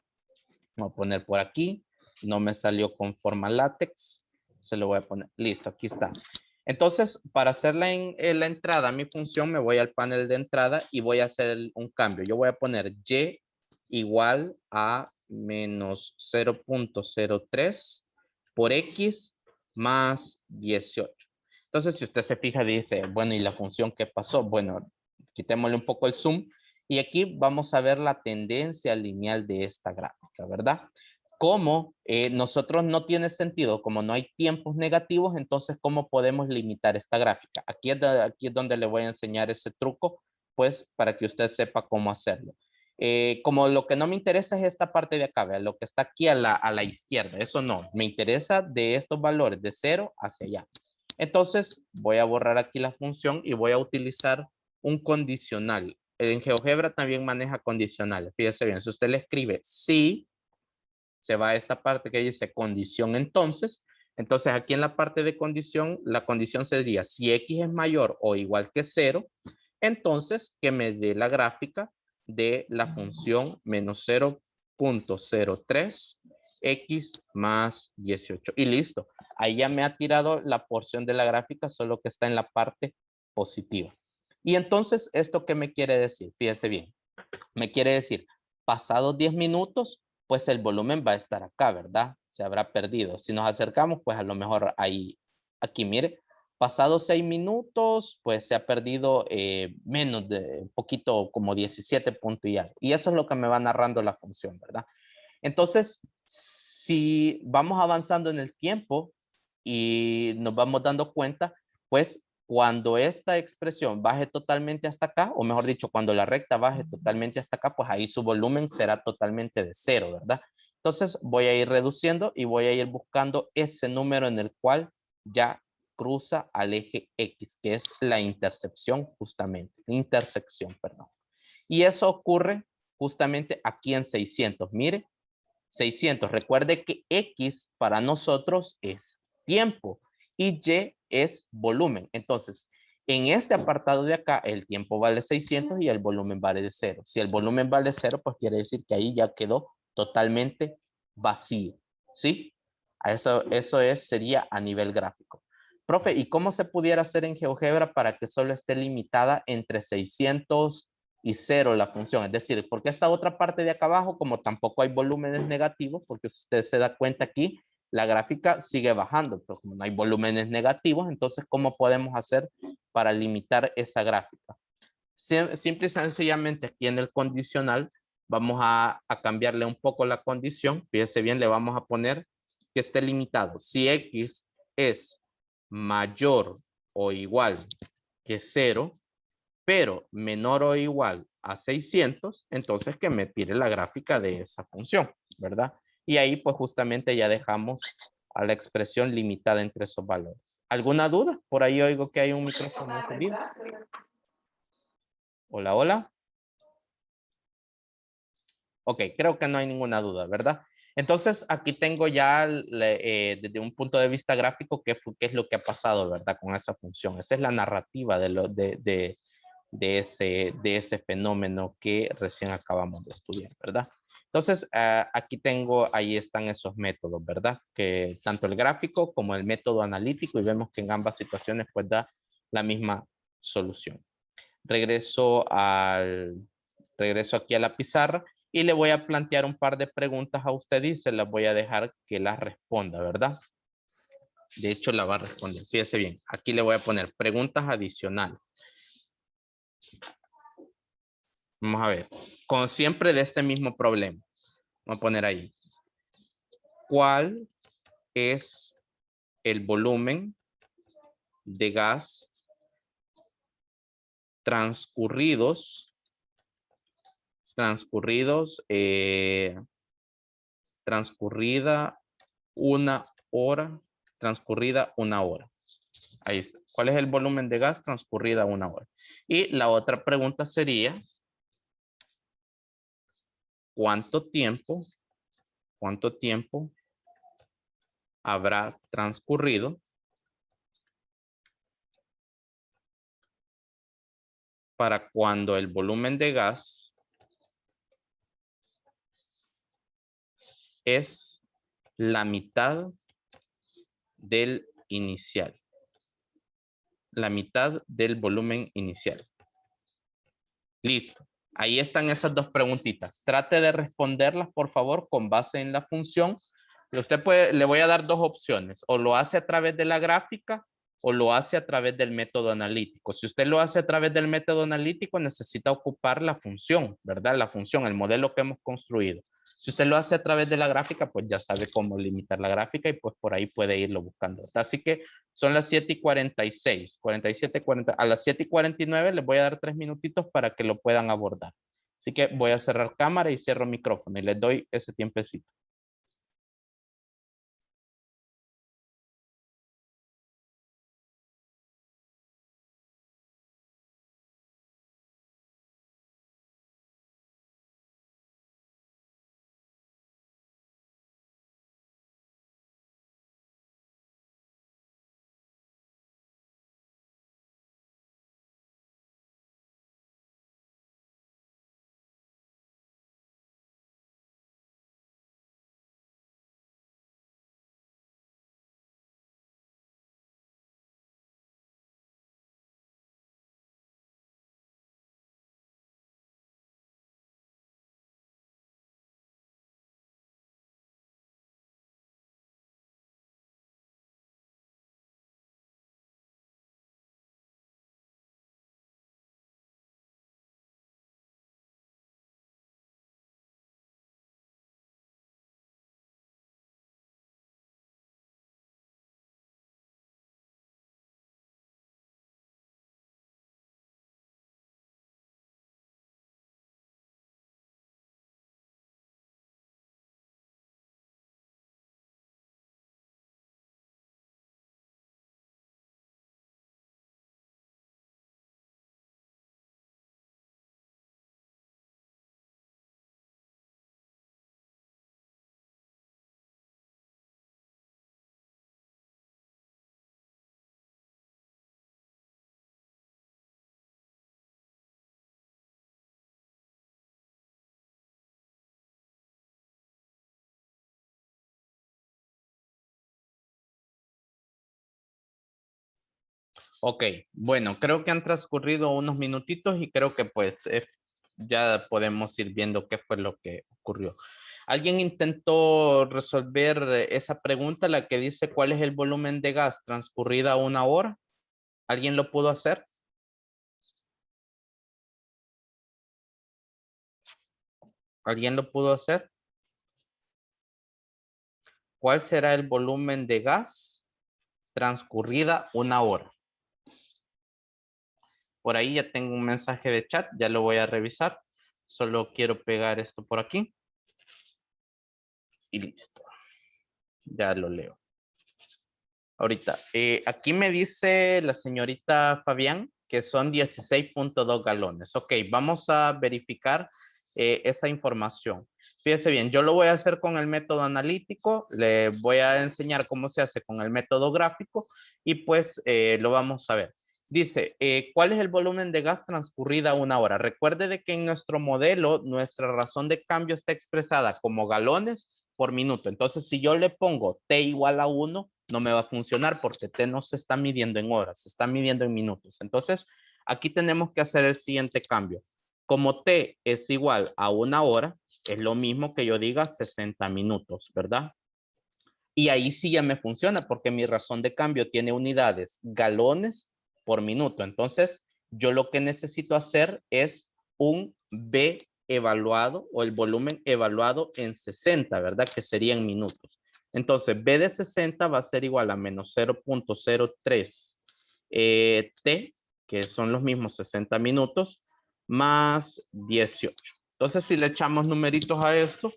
Vamos a poner por aquí. No me salió con forma látex. Se lo voy a poner. Listo, aquí está. Entonces, para hacer la entrada a mi función, me voy al panel de entrada y voy a hacer un cambio. Yo voy a poner y igual a menos 0.03 por x más 18. Entonces, si usted se fija, dice, bueno, ¿y la función qué pasó? Bueno, quitémosle un poco el zoom y aquí vamos a ver la tendencia lineal de esta gráfica, ¿verdad? Como nosotros no tiene sentido, como no hay tiempos negativos, entonces ¿cómo podemos limitar esta gráfica? Aquí es donde le voy a enseñar ese truco, pues para que usted sepa cómo hacerlo. Como lo que no me interesa es esta parte de acá, ¿vea? Lo que está aquí a la izquierda, eso no, me interesa de estos valores de 0 hacia allá. Entonces voy a borrar aquí la función y voy a utilizar un condicional. En GeoGebra también maneja condicionales. Fíjese bien, si usted le escribe si, se va a esta parte que dice condición entonces. Entonces aquí en la parte de condición, la condición sería si x es mayor o igual que 0, entonces que me dé la gráfica de la función menos 0.03 x más 18. Y listo. Ahí ya me ha tirado la porción de la gráfica, solo que está en la parte positiva. Y entonces, ¿esto qué me quiere decir? Fíjese bien. Me quiere decir, pasados 10 minutos, pues el volumen va a estar acá, ¿verdad? Se habrá perdido. Si nos acercamos, pues a lo mejor ahí, aquí, mire, pasados 6 minutos, pues se ha perdido menos de un poquito, como 17 puntos y algo. Y eso es lo que me va narrando la función, ¿verdad? Entonces, si vamos avanzando en el tiempo y nos vamos dando cuenta, pues cuando esta expresión baje totalmente hasta acá, o mejor dicho, cuando la recta baje totalmente hasta acá, pues ahí su volumen será totalmente de 0, ¿verdad? Entonces voy a ir reduciendo y voy a ir buscando ese número en el cual ya cruza al eje X, que es la intersección justamente, perdón. Y eso ocurre justamente aquí en 600. Mire, 600. Recuerde que X para nosotros es tiempo y Y es volumen. Entonces, en este apartado de acá, el tiempo vale 600 y el volumen vale de 0. Si el volumen vale 0, pues quiere decir que ahí ya quedó totalmente vacío. ¿Sí? Sería a nivel gráfico. Profe, ¿y cómo se pudiera hacer en GeoGebra para que solo esté limitada entre 600 y 0 la función? Es decir, porque esta otra parte de acá abajo, como tampoco hay volúmenes negativos, porque si usted se da cuenta aquí, la gráfica sigue bajando, pero como no hay volúmenes negativos, entonces, ¿cómo podemos hacer para limitar esa gráfica? Simple y sencillamente aquí en el condicional vamos a cambiarle un poco la condición. Fíjese bien, le vamos a poner que esté limitado. Si X es mayor o igual que 0, pero menor o igual a 600, entonces que me tire la gráfica de esa función, ¿verdad? Y ahí pues justamente ya dejamos a la expresión limitada entre esos valores. ¿Alguna duda? Por ahí oigo que hay un micrófono encendido. Hola, hola. Ok, creo que no hay ninguna duda, ¿verdad? Entonces, aquí tengo ya desde un punto de vista gráfico qué es lo que ha pasado, ¿verdad? Con esa función. Esa es la narrativa de ese fenómeno que recién acabamos de estudiar, ¿verdad? Entonces, aquí tengo, ahí están esos métodos, ¿verdad? Que tanto el gráfico como el método analítico, y vemos que en ambas situaciones pues da la misma solución. Regreso aquí a la pizarra y le voy a plantear un par de preguntas a usted y se las voy a dejar que las responda, ¿verdad? De hecho, la va a responder. Fíjese bien, aquí le voy a poner preguntas adicionales. Vamos a ver. con siempre de este mismo problema. Vamos a poner ahí. ¿Cuál es el volumen de gas transcurrida una hora? Ahí está. ¿Cuál es el volumen de gas transcurrida una hora? Y la otra pregunta sería, ¿cuánto tiempo habrá transcurrido para cuando el volumen de gas es la mitad del inicial? La mitad del volumen inicial. Listo. Ahí están esas dos preguntitas. Trate de responderlas, por favor, con base en la función. Usted puede, le voy a dar dos opciones. O lo hace a través de la gráfica o lo hace a través del método analítico. Si usted lo hace a través del método analítico, necesita ocupar la función, ¿verdad? La función, el modelo que hemos construido. Si usted lo hace a través de la gráfica, pues ya sabe cómo limitar la gráfica y pues por ahí puede irlo buscando. Así que son las 7:46, 47, 40. A las 7:49 les voy a dar 3 minutitos para que lo puedan abordar. Así que voy a cerrar cámara y cierro micrófono y les doy ese tiempecito. Ok, bueno, creo que han transcurrido unos minutitos y creo que pues ya podemos ir viendo qué fue lo que ocurrió. ¿Alguien intentó resolver esa pregunta, la que dice cuál es el volumen de gas transcurrida una hora? ¿Alguien lo pudo hacer? ¿Alguien lo pudo hacer? ¿Cuál será el volumen de gas transcurrida una hora? Por ahí ya tengo un mensaje de chat, ya lo voy a revisar. Solo quiero pegar esto por aquí. Y listo. Ya lo leo. Ahorita, aquí me dice la señorita Fabián que son 16.2 galones. Ok, vamos a verificar esa información. Fíjese bien, yo lo voy a hacer con el método analítico, le voy a enseñar cómo se hace con el método gráfico y pues lo vamos a ver. Dice, ¿cuál es el volumen de gas transcurrida una hora? Recuerde de que en nuestro modelo, nuestra razón de cambio está expresada como galones por minuto. Entonces, si yo le pongo T igual a 1, no me va a funcionar porque T no se está midiendo en horas, se está midiendo en minutos. Entonces, aquí tenemos que hacer el siguiente cambio. Como T es igual a una hora, es lo mismo que yo diga 60 minutos, ¿verdad? Y ahí sí ya me funciona porque mi razón de cambio tiene unidades, galones por minuto. Entonces, yo lo que necesito hacer es un BE. evaluado o el volumen evaluado en 60, ¿verdad? Que serían minutos. Entonces, B de 60 va a ser igual a menos 0.03 T, que son los mismos 60 minutos, más 18. Entonces, si le echamos numeritos a esto,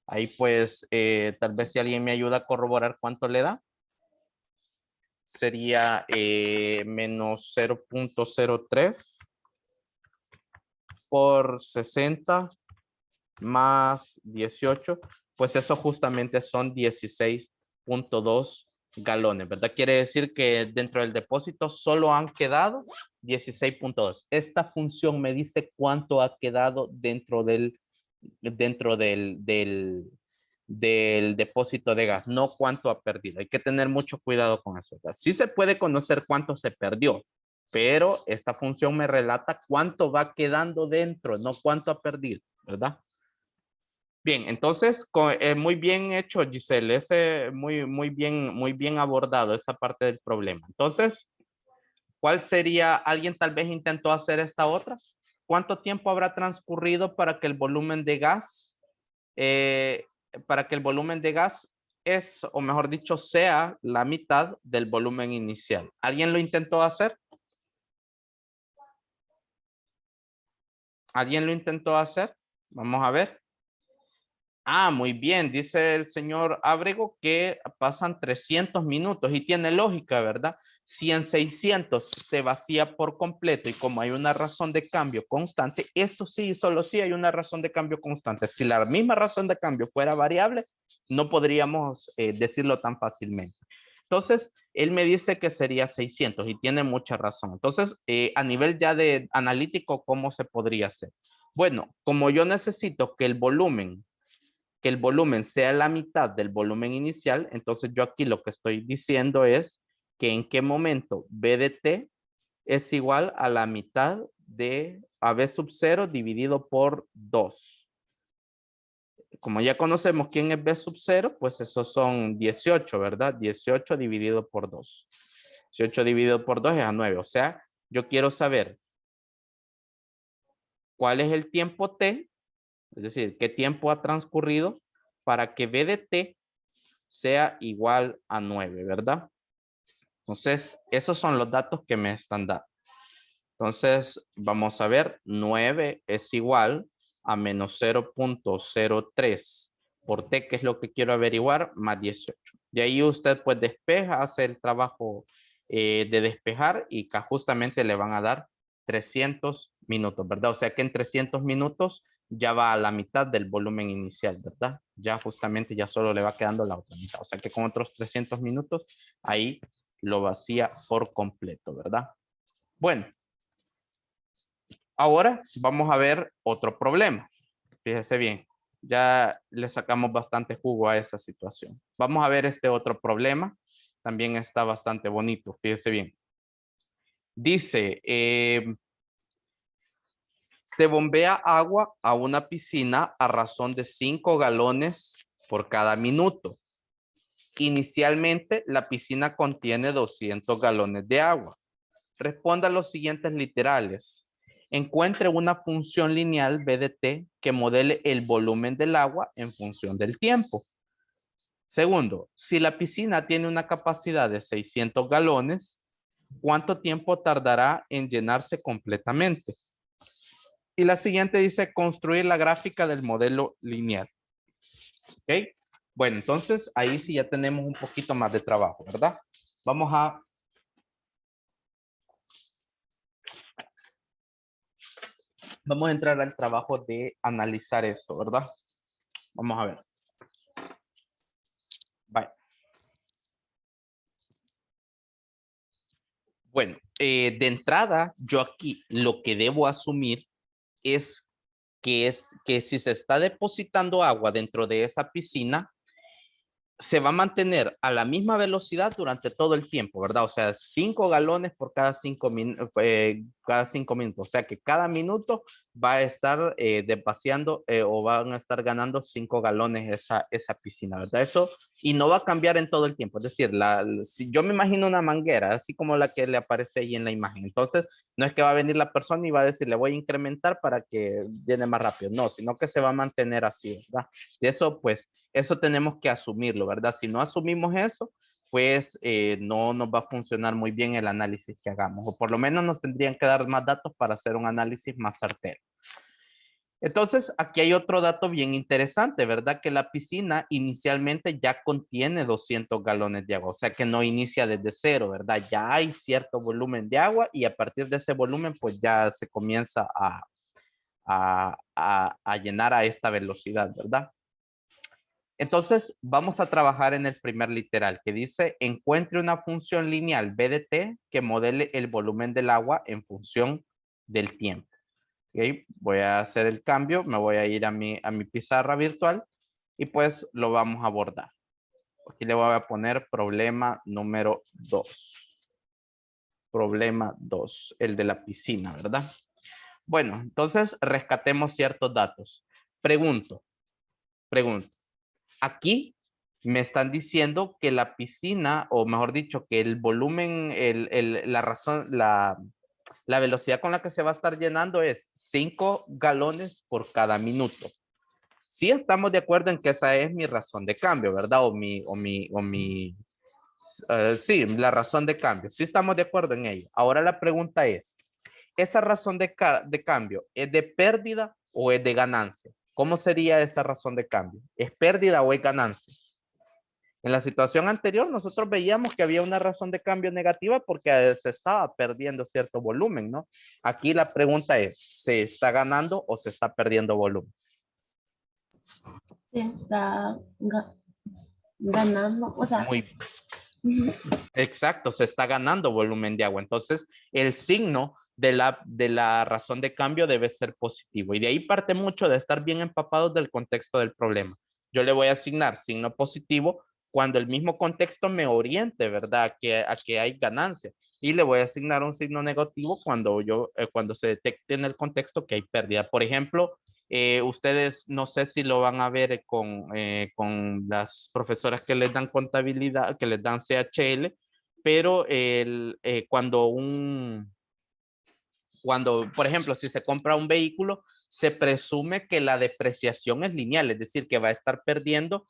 ahí pues, tal vez si alguien me ayuda a corroborar cuánto le da, sería menos 0.03 por 60 más 18, pues eso justamente son 16.2 galones, ¿verdad? Quiere decir que dentro del depósito solo han quedado 16.2. Esta función me dice cuánto ha quedado dentro del depósito de gas, no cuánto ha perdido. Hay que tener mucho cuidado con eso, ¿verdad? Sí se puede conocer cuánto se perdió, pero esta función me relata cuánto va quedando dentro, no cuánto ha perdido, ¿verdad? Bien, entonces, muy bien hecho, Giselle, muy bien abordado esa parte del problema. Entonces, ¿cuál sería? ¿Alguien tal vez intentó hacer esta otra? ¿Cuánto tiempo habrá transcurrido para que el volumen de gas, es, o mejor dicho, sea la mitad del volumen inicial? ¿Alguien lo intentó hacer? ¿Alguien lo intentó hacer? Vamos a ver. Ah, muy bien. Dice el señor Ábrego que pasan 300 minutos y tiene lógica, ¿verdad? Si en 600 se vacía por completo y como hay una razón de cambio constante, esto sí, solo sí hay una razón de cambio constante. Si la misma razón de cambio fuera variable, no podríamos decirlo tan fácilmente. Entonces, él me dice que sería 600 y tiene mucha razón. Entonces, a nivel ya de analítico, ¿cómo se podría hacer? Bueno, como yo necesito que el volumen sea la mitad del volumen inicial, entonces yo aquí lo que estoy diciendo es que en qué momento B de T es igual a la mitad de AB sub 0 dividido por 2. Como ya conocemos quién es B sub 0, pues esos son 18, ¿verdad? 18 dividido por 2. 18 dividido por 2 es a 9. O sea, yo quiero saber cuál es el tiempo T, es decir, qué tiempo ha transcurrido para que B de T sea igual a 9, ¿verdad? Entonces, esos son los datos que me están dando. Entonces, vamos a ver, 9 es igual a menos 0.03 por T, que es lo que quiero averiguar, más 18. De ahí usted pues despeja, hace el trabajo de despejar y que justamente le van a dar 300 minutos, ¿verdad? O sea que en 300 minutos ya va a la mitad del volumen inicial, ¿verdad? Ya justamente ya solo le va quedando la otra mitad. O sea que con otros 300 minutos ahí lo vacía por completo, ¿verdad? Bueno, ahora vamos a ver otro problema. Fíjese bien, ya le sacamos bastante jugo a esa situación. Vamos a ver este otro problema. También está bastante bonito, fíjese bien. Dice, se bombea agua a una piscina a razón de 5 galones por cada minuto. Inicialmente, la piscina contiene 200 galones de agua. Responda a los siguientes literales. Encuentre una función lineal B de T que modele el volumen del agua en función del tiempo. Segundo, si la piscina tiene una capacidad de 600 galones, ¿cuánto tiempo tardará en llenarse completamente? Y la siguiente dice construir la gráfica del modelo lineal. ¿Ok? Bueno, entonces ahí sí ya tenemos un poquito más de trabajo, ¿verdad? Vamos a entrar al trabajo de analizar esto, ¿verdad? Vamos a ver. Bye. Bueno, de entrada, yo aquí lo que debo asumir es que si se está depositando agua dentro de esa piscina, se va a mantener a la misma velocidad durante todo el tiempo, ¿verdad? O sea, 5 galones por cada 5 minutos. O sea, que cada minuto va a estar desvaciando o van a estar ganando 5 galones esa piscina, ¿verdad? Eso, y no va a cambiar en todo el tiempo. Es decir, si yo me imagino una manguera, así como la que le aparece ahí en la imagen. Entonces, no es que va a venir la persona y va a decir, le voy a incrementar para que llene más rápido. No, sino que se va a mantener así, ¿verdad? Y eso, pues, eso tenemos que asumirlo, ¿verdad? Si no asumimos eso, pues no nos va a funcionar muy bien el análisis que hagamos, o por lo menos nos tendrían que dar más datos para hacer un análisis más certero. Entonces, aquí hay otro dato bien interesante, ¿verdad? Que la piscina inicialmente ya contiene 200 galones de agua, o sea que no inicia desde cero, ¿verdad? Ya hay cierto volumen de agua y a partir de ese volumen, pues ya se comienza a llenar a esta velocidad, ¿verdad? Entonces, vamos a trabajar en el primer literal que dice, encuentre una función lineal b de t que modele el volumen del agua en función del tiempo. ¿Okay? Voy a hacer el cambio, me voy a ir a mi pizarra virtual y pues lo vamos a abordar. Aquí le voy a poner problema número 2. Problema 2, el de la piscina, ¿verdad? Bueno, entonces rescatemos ciertos datos. Pregunto. Aquí me están diciendo que la piscina, o mejor dicho, que el volumen, la velocidad con la que se va a estar llenando es 5 galones por cada minuto. Sí estamos de acuerdo en que esa es mi razón de cambio, ¿verdad? Sí, la razón de cambio. Sí estamos de acuerdo en ello. Ahora la pregunta es, ¿esa razón de cambio es de pérdida o es de ganancia? ¿Cómo sería esa razón de cambio? ¿Es pérdida o es ganancia? En la situación anterior, nosotros veíamos que había una razón de cambio negativa porque se estaba perdiendo cierto volumen, ¿no? Aquí la pregunta es, ¿se está ganando o se está perdiendo volumen? Se está ganando, o sea, Muy exacto, se está ganando volumen de agua. Entonces, el signo de la razón de cambio debe ser positivo. Y de ahí parte mucho de estar bien empapados del contexto del problema. Yo le voy a asignar signo positivo cuando el mismo contexto me oriente, ¿verdad? A que hay ganancia. Y le voy a asignar un signo negativo cuando se detecte en el contexto que hay pérdida. Por ejemplo, ustedes no sé si lo van a ver con las profesoras que les dan contabilidad, que les dan CHL, pero cuando, por ejemplo, si se compra un vehículo, se presume que la depreciación es lineal, es decir, que va a estar perdiendo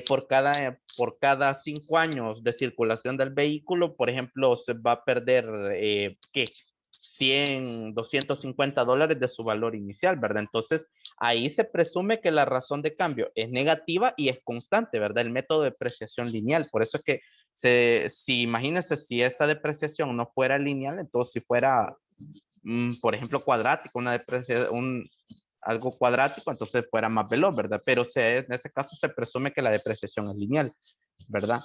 por cada 5 años de circulación del vehículo, por ejemplo, se va a perder, ¿qué? 100, $250 de su valor inicial, ¿verdad? Entonces, ahí se presume que la razón de cambio es negativa y es constante, ¿verdad? El método de depreciación lineal. Por eso es que, si imagínense, si esa depreciación no fuera lineal, entonces si fuera por ejemplo, cuadrático, algo cuadrático, entonces fuera más veloz, ¿verdad? Pero en ese caso se presume que la depreciación es lineal, ¿verdad?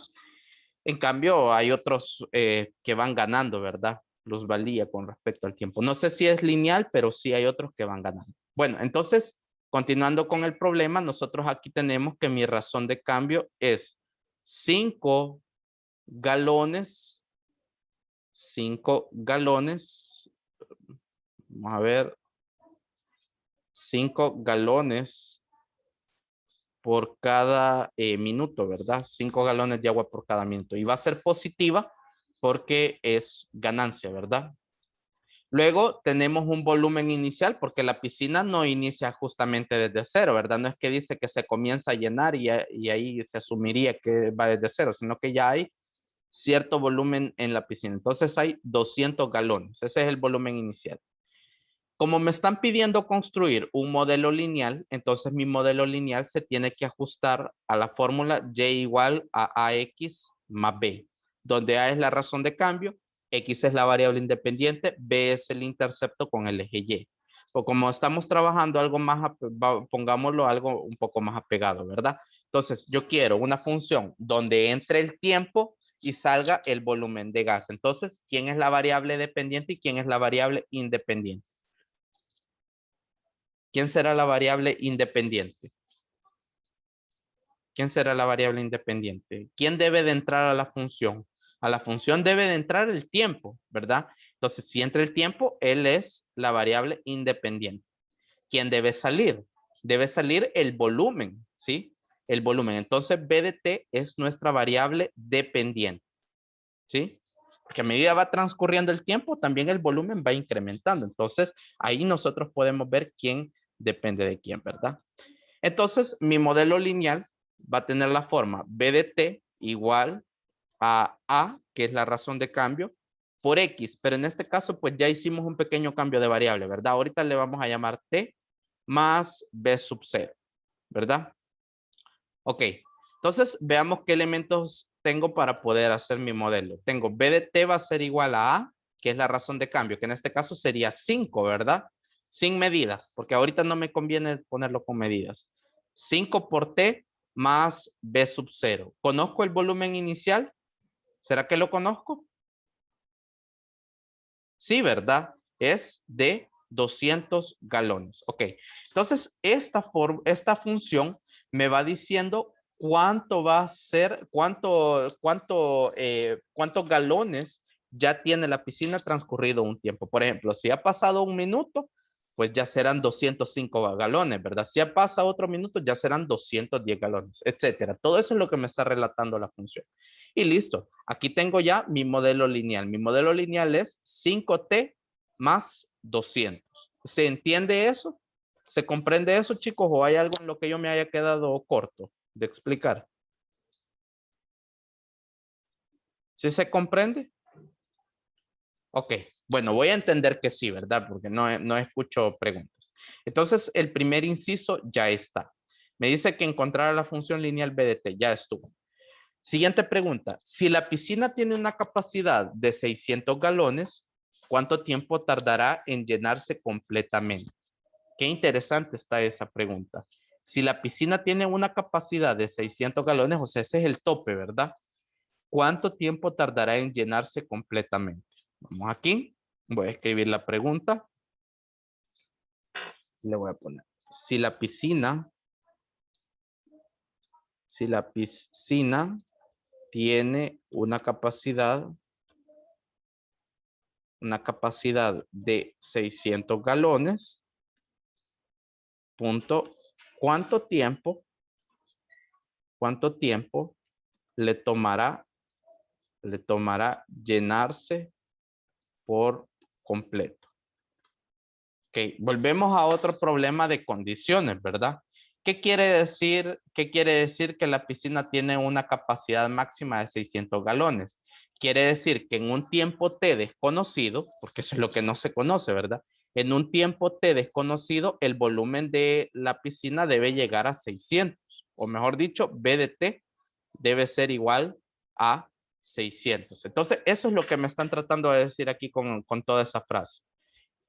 En cambio, hay otros que van ganando, ¿verdad? Plusvalía con respecto al tiempo. No sé si es lineal, pero sí hay otros que van ganando. Bueno, entonces, continuando con el problema, nosotros aquí tenemos que mi razón de cambio es 5 galones, 5 galones, vamos a ver, 5 galones por cada minuto, ¿verdad? 5 galones de agua por cada minuto. Y va a ser positiva porque es ganancia, ¿verdad? Luego tenemos un volumen inicial porque la piscina no inicia justamente desde cero, ¿verdad? No es que dice que se comienza a llenar y ahí se asumiría que va desde cero, sino que ya hay cierto volumen en la piscina. Entonces hay 200 galones. Ese es el volumen inicial. Como me están pidiendo construir un modelo lineal, entonces mi modelo lineal se tiene que ajustar a la fórmula y igual a ax más b, donde a es la razón de cambio, x es la variable independiente, b es el intercepto con el eje y. O como estamos trabajando algo más, pongámoslo algo un poco más apegado, ¿verdad? Entonces yo quiero una función donde entre el tiempo y salga el volumen de gas. Entonces, ¿quién es la variable dependiente y quién es la variable independiente? ¿Quién será la variable independiente? ¿Quién será la variable independiente? ¿Quién debe de entrar a la función? A la función debe de entrar el tiempo, ¿verdad? Entonces, si entra el tiempo, él es la variable independiente. ¿quién debe salir? Debe salir el volumen, ¿sí? El volumen. Entonces, B de T es nuestra variable dependiente, ¿sí? Porque a medida va transcurriendo el tiempo, también el volumen va incrementando. Entonces, ahí nosotros podemos ver quién depende de quién, ¿verdad? Entonces, mi modelo lineal va a tener la forma B de T igual a A, que es la razón de cambio, por X. Pero en este caso, pues ya hicimos un pequeño cambio de variable, ¿verdad? Ahorita le vamos a llamar T más B sub 0, ¿verdad? Ok, entonces veamos qué elementos tengo para poder hacer mi modelo. Tengo B de T va a ser igual a, que es la razón de cambio, que en este caso sería 5, ¿verdad? Sin medidas, porque ahorita no me conviene ponerlo con medidas. 5 por T más B sub 0. ¿Conozco el volumen inicial? ¿Será que lo conozco? Sí, ¿verdad? Es de 200 galones. Ok, entonces esta función me va diciendo cuánto va a ser, cuántos galones ya tiene la piscina transcurrido un tiempo. Por ejemplo, si ha pasado un minuto, pues ya serán 205 galones, ¿verdad? Si ha pasado otro minuto, ya serán 210 galones, etcétera. Todo eso es lo que me está relatando la función. Y listo, aquí tengo ya mi modelo lineal. Mi modelo lineal es 5T más 200. ¿Se entiende eso? ¿Se comprende eso, chicos? ¿O hay algo en lo que yo me haya quedado corto de explicar? ¿Sí se comprende? Ok, bueno, voy a entender que sí, ¿verdad? Porque no escucho preguntas. Entonces, el primer inciso ya está. Me dice que encontrar la función lineal B de T. Ya estuvo. Siguiente pregunta. Si la piscina tiene una capacidad de 600 galones, ¿cuánto tiempo tardará en llenarse completamente? Qué interesante está esa pregunta. Si la piscina tiene una capacidad de 600 galones, o sea, ese es el tope, ¿verdad? ¿Cuánto tiempo tardará en llenarse completamente? Vamos aquí. Voy a escribir la pregunta. Le voy a poner. Si la piscina tiene una capacidad de 600 galones, punto, ¿cuánto tiempo le tomará llenarse por completo? Ok, volvemos a otro problema de condiciones, ¿verdad? ¿Qué quiere decir que la piscina tiene una capacidad máxima de 600 galones? Quiere decir que en un tiempo T desconocido, porque eso es lo que no se conoce, ¿verdad? En un tiempo T desconocido, el volumen de la piscina debe llegar a 600, o mejor dicho, B de T debe ser igual a 600. Entonces, eso es lo que me están tratando de decir aquí con toda esa frase.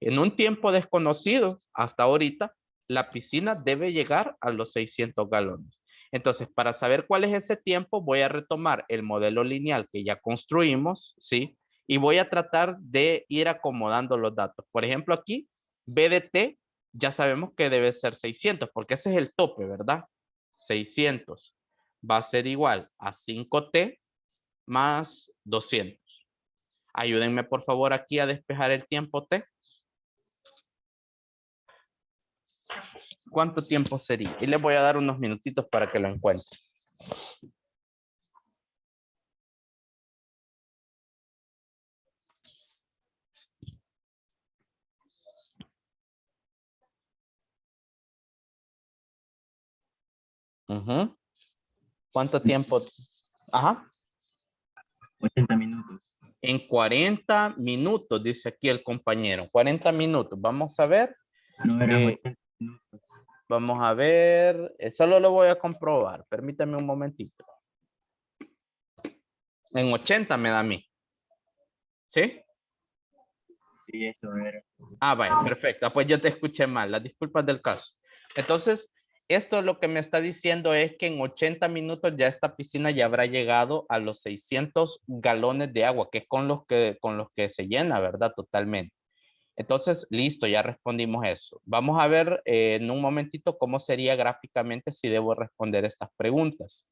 En un tiempo desconocido, hasta ahorita, la piscina debe llegar a los 600 galones. Entonces, para saber cuál es ese tiempo, voy a retomar el modelo lineal que ya construimos, ¿sí? Y voy a tratar de ir acomodando los datos. Por ejemplo, aquí, B de T, ya sabemos que debe ser 600, porque ese es el tope, ¿verdad? 600 va a ser igual a 5T más 200. Ayúdenme, por favor, aquí a despejar el tiempo T. ¿Cuánto tiempo sería? Y les voy a dar unos minutitos para que lo encuentren. ¿Cuánto tiempo? Ajá. 80 minutos. En 40 minutos, dice aquí el compañero. 40 minutos. Vamos a ver. No eran 80 minutos. Vamos a ver. Solo lo voy a comprobar. Permítame un momentito. En 80 me da a mí. ¿Sí? Sí, eso era. Ah, vaya, perfecto. Pues yo te escuché mal. Las disculpas del caso. Entonces, esto lo que me está diciendo es que en 80 minutos ya esta piscina ya habrá llegado a los 600 galones de agua, que es con los que se llena, ¿verdad? Totalmente. Entonces, listo, ya respondimos eso. Vamos a ver en un momentito cómo sería gráficamente si debo responder estas preguntas.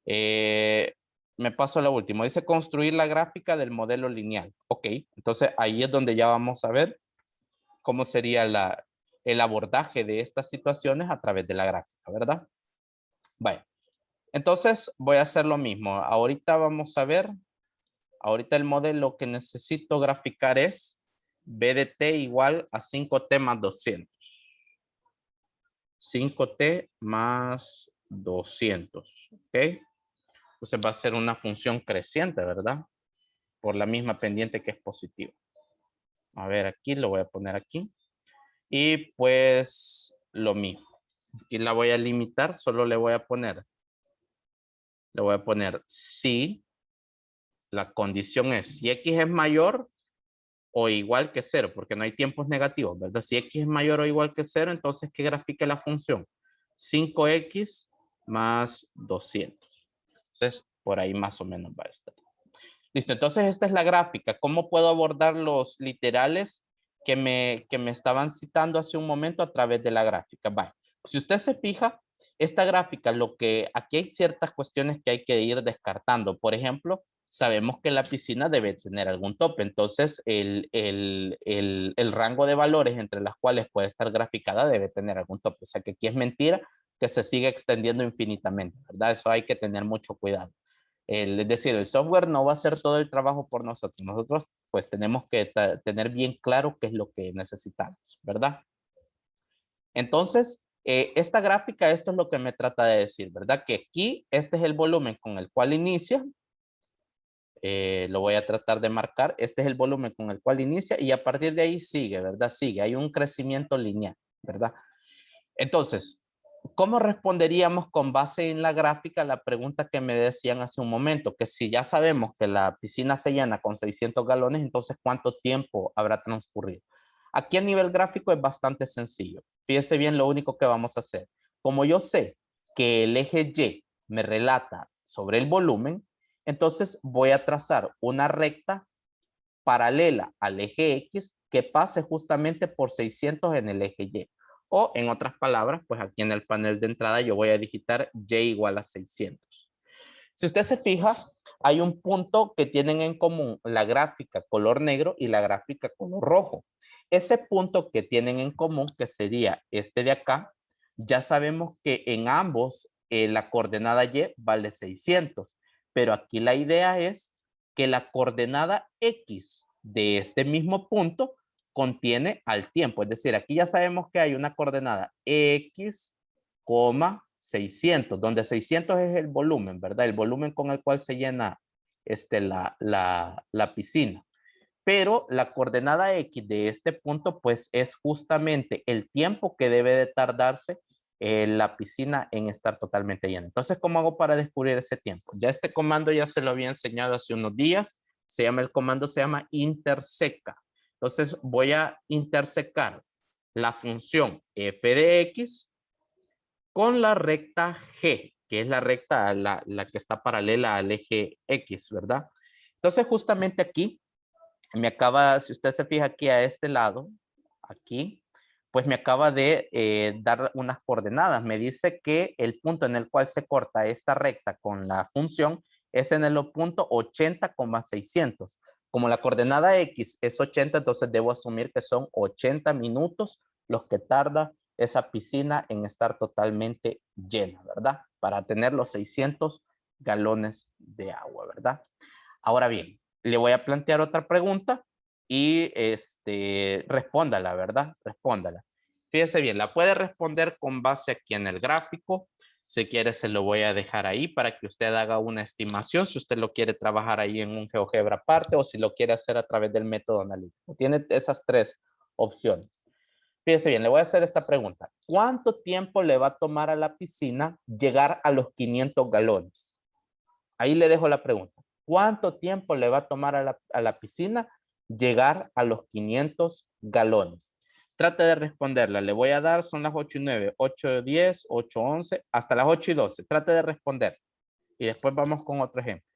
Me paso a lo último. Dice construir la gráfica del modelo lineal. Ok, entonces ahí es donde ya vamos a ver cómo sería el abordaje de estas situaciones a través de la gráfica, ¿verdad? Vaya. Entonces voy a hacer lo mismo. Ahorita vamos a ver, ahorita el modelo que necesito graficar es B de t igual a 5t más 200. 5t más 200, ¿ok? Entonces va a ser una función creciente, ¿verdad? Por la misma pendiente que es positiva. A ver, aquí lo voy a poner aquí. Y pues lo mismo. Aquí la voy a limitar, solo le voy a poner si la condición es si x es mayor o igual que 0, porque no hay tiempos negativos, ¿verdad? Si x es mayor o igual que 0, entonces que grafique la función 5x más 200. Entonces, por ahí más o menos va a estar. Listo, entonces esta es la gráfica. ¿Cómo puedo abordar los literales que me estaban citando hace un momento a través de la gráfica? Vale. Si usted se fija, esta gráfica, aquí hay ciertas cuestiones que hay que ir descartando. Por ejemplo, sabemos que la piscina debe tener algún tope. Entonces, el rango de valores entre las cuales puede estar graficada debe tener algún tope. O sea que aquí es mentira que se siga extendiendo infinitamente, ¿verdad? Eso hay que tener mucho cuidado. Es decir, el software no va a hacer todo el trabajo por nosotros. Nosotros pues tenemos que tener bien claro qué es lo que necesitamos, ¿verdad? Entonces, esta gráfica, esto es lo que me trata de decir, ¿verdad? Que aquí este es el volumen con el cual inicia. Lo voy a tratar de marcar. Este es el volumen con el cual inicia y a partir de ahí sigue, ¿verdad? Sigue, hay un crecimiento lineal, ¿verdad? Entonces, ¿cómo responderíamos con base en la gráfica la pregunta que me decían hace un momento? Que si ya sabemos que la piscina se llena con 600 galones, entonces ¿cuánto tiempo habrá transcurrido? Aquí a nivel gráfico es bastante sencillo. Fíjese bien lo único que vamos a hacer. Como yo sé que el eje Y me relata sobre el volumen, entonces voy a trazar una recta paralela al eje X que pase justamente por 600 en el eje Y. O en otras palabras, pues aquí en el panel de entrada yo voy a digitar Y igual a 600. Si usted se fija, hay un punto que tienen en común la gráfica color negro y la gráfica color rojo. Ese punto que tienen en común, que sería este de acá, ya sabemos que en ambos la coordenada Y vale 600, pero aquí la idea es que la coordenada X de este mismo punto contiene al tiempo. Es decir, aquí ya sabemos que hay una coordenada X, 600, donde 600 es el volumen, ¿verdad? El volumen con el cual se llena la piscina. Pero la coordenada X de este punto, pues es justamente el tiempo que debe de tardarse la piscina en estar totalmente llena. Entonces, ¿cómo hago para descubrir ese tiempo? Ya este comando ya se lo había enseñado hace unos días. El comando se llama interseca. Entonces, voy a intersecar la función f de x con la recta G, que es la recta, la que está paralela al eje X, ¿verdad? Entonces, justamente aquí, si usted se fija aquí a este lado, aquí, pues me acaba de dar unas coordenadas. Me dice que el punto en el cual se corta esta recta con la función es en el punto 80,600. Como la coordenada X es 80, entonces debo asumir que son 80 minutos los que tarda esa piscina en estar totalmente llena, ¿verdad? Para tener los 600 galones de agua, ¿verdad? Ahora bien, le voy a plantear otra pregunta y respóndala, ¿verdad? Respóndala. Fíjese bien, la puede responder con base aquí en el gráfico. Si quiere, se lo voy a dejar ahí para que usted haga una estimación, si usted lo quiere trabajar ahí en un GeoGebra aparte o si lo quiere hacer a través del método analítico. Tiene esas tres opciones. Fíjese bien, le voy a hacer esta pregunta. ¿Cuánto tiempo le va a tomar a la piscina llegar a los 500 galones? Ahí le dejo la pregunta. ¿Cuánto tiempo le va a tomar a la piscina llegar a los 500 galones? Trate de responderla. Le voy a dar, son las 8:09, 8:10, 8:11, hasta las 8:12. Trate de responder. Y después vamos con otro ejemplo.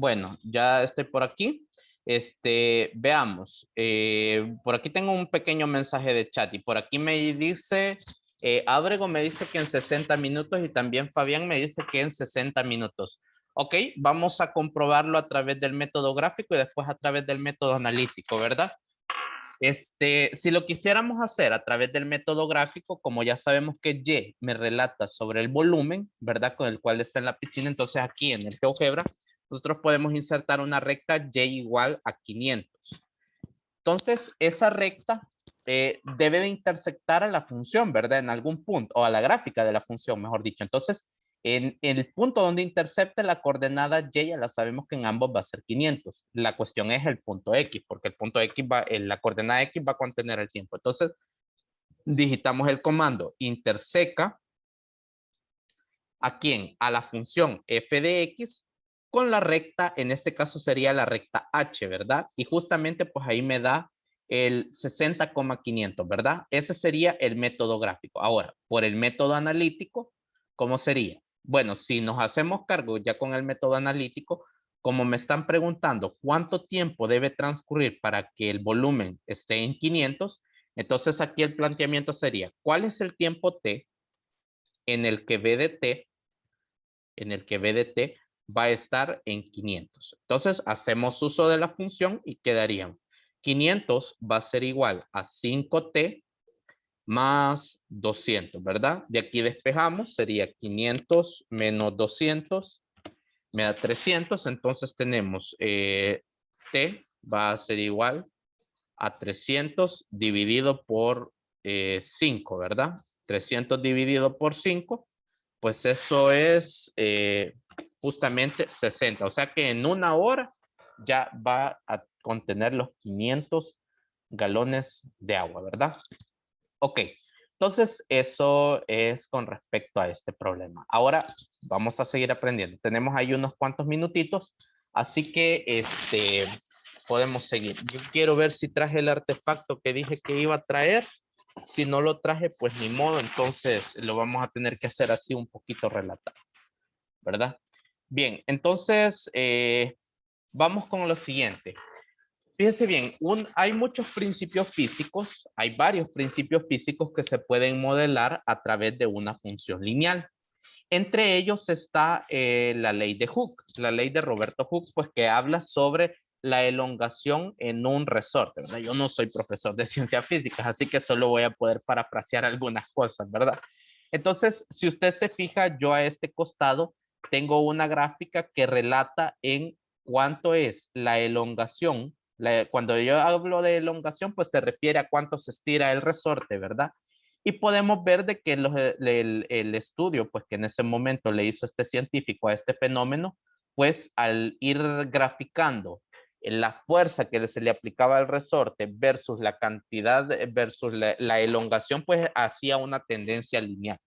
Bueno, ya estoy por aquí. Veamos. Por aquí tengo un pequeño mensaje de chat y por aquí me dice, Ábrego me dice que en 60 minutos y también Fabián me dice que en 60 minutos. Ok, vamos a comprobarlo a través del método gráfico y después a través del método analítico, ¿verdad? Si lo quisiéramos hacer a través del método gráfico, como ya sabemos que Y me relata sobre el volumen, ¿verdad? Con el cual está en la piscina, entonces aquí en el GeoGebra, nosotros podemos insertar una recta Y igual a 500. Entonces, esa recta debe de intersectar a la función, ¿verdad? En algún punto, o a la gráfica de la función, mejor dicho. Entonces, en el punto donde intercepte la coordenada Y, ya la sabemos que en ambos va a ser 500. La cuestión es el punto X, porque el punto X va, la coordenada X va a contener el tiempo. Entonces, digitamos el comando interseca. ¿A quién? A la función f de x con la recta, en este caso sería la recta h, ¿verdad? Y justamente pues ahí me da el 60,500, ¿verdad? Ese sería el método gráfico. Ahora, por el método analítico, ¿cómo sería? Bueno, si nos hacemos cargo ya con el método analítico, como me están preguntando cuánto tiempo debe transcurrir para que el volumen esté en 500, entonces aquí el planteamiento sería, ¿cuál es el tiempo t en el que b de t va a estar en 500. Entonces, hacemos uso de la función y quedarían 500 va a ser igual a 5t más 200, ¿verdad? De aquí despejamos, sería 500 menos 200, me da 300. Entonces, tenemos t va a ser igual a 300 dividido por 5, ¿verdad? 300 dividido por 5, pues eso es justamente 60. O sea que en una hora ya va a contener los 500 galones de agua, ¿verdad? Ok, entonces eso es con respecto a este problema. Ahora vamos a seguir aprendiendo. Tenemos ahí unos cuantos minutitos, así que podemos seguir. Yo quiero ver si traje el artefacto que dije que iba a traer. Si no lo traje, pues ni modo, entonces lo vamos a tener que hacer así un poquito relatado, ¿verdad? Bien, entonces vamos con lo siguiente. Fíjense bien, hay muchos principios físicos, hay varios principios físicos que se pueden modelar a través de una función lineal. Entre ellos está la ley de Hooke, la ley de Roberto Hooke, pues que habla sobre la elongación en un resorte, ¿verdad? Yo no soy profesor de ciencias físicas, así que solo voy a poder parafrasear algunas cosas, ¿verdad? Entonces, si usted se fija, yo a este costado tengo una gráfica que relata en cuánto es la elongación. Cuando yo hablo de elongación, pues se refiere a cuánto se estira el resorte, ¿verdad? Y podemos ver de que el estudio, pues que en ese momento le hizo este científico a este fenómeno, pues al ir graficando la fuerza que se le aplicaba al resorte versus la cantidad, versus la elongación, pues hacía una tendencia lineal.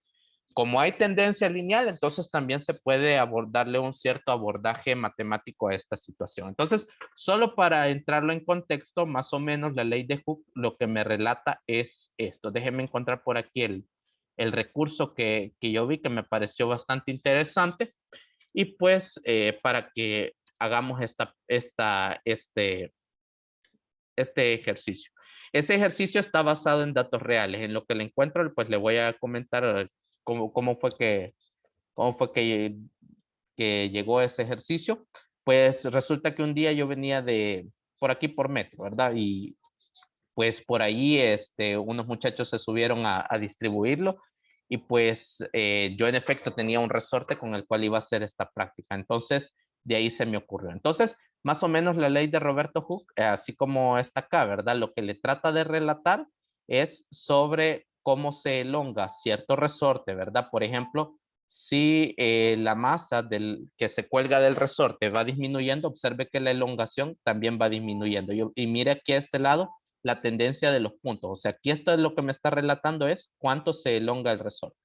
Como hay tendencia lineal, entonces también se puede darle un cierto abordaje matemático a esta situación. Entonces, solo para entrarlo en contexto, más o menos la ley de Hooke lo que me relata es esto. Déjenme encontrar por aquí el recurso que yo vi que me pareció bastante interesante y pues para que hagamos este ejercicio. Ese ejercicio está basado en datos reales. En lo que le encuentro, pues le voy a comentar cómo fue que llegó ese ejercicio. Pues resulta que un día yo venía por aquí por metro, ¿verdad? Y pues por ahí unos muchachos se subieron a distribuirlo y pues yo en efecto tenía un resorte con el cual iba a hacer esta práctica. Entonces, de ahí se me ocurrió. Entonces, más o menos la ley de Roberto Hooke, así como está acá, ¿verdad? Lo que le trata de relatar es sobre cómo se elonga cierto resorte, ¿verdad? Por ejemplo, si la masa que se cuelga del resorte va disminuyendo, observe que la elongación también va disminuyendo. Y mire aquí a este lado la tendencia de los puntos. O sea, aquí esto es lo que me está relatando es cuánto se elonga el resorte.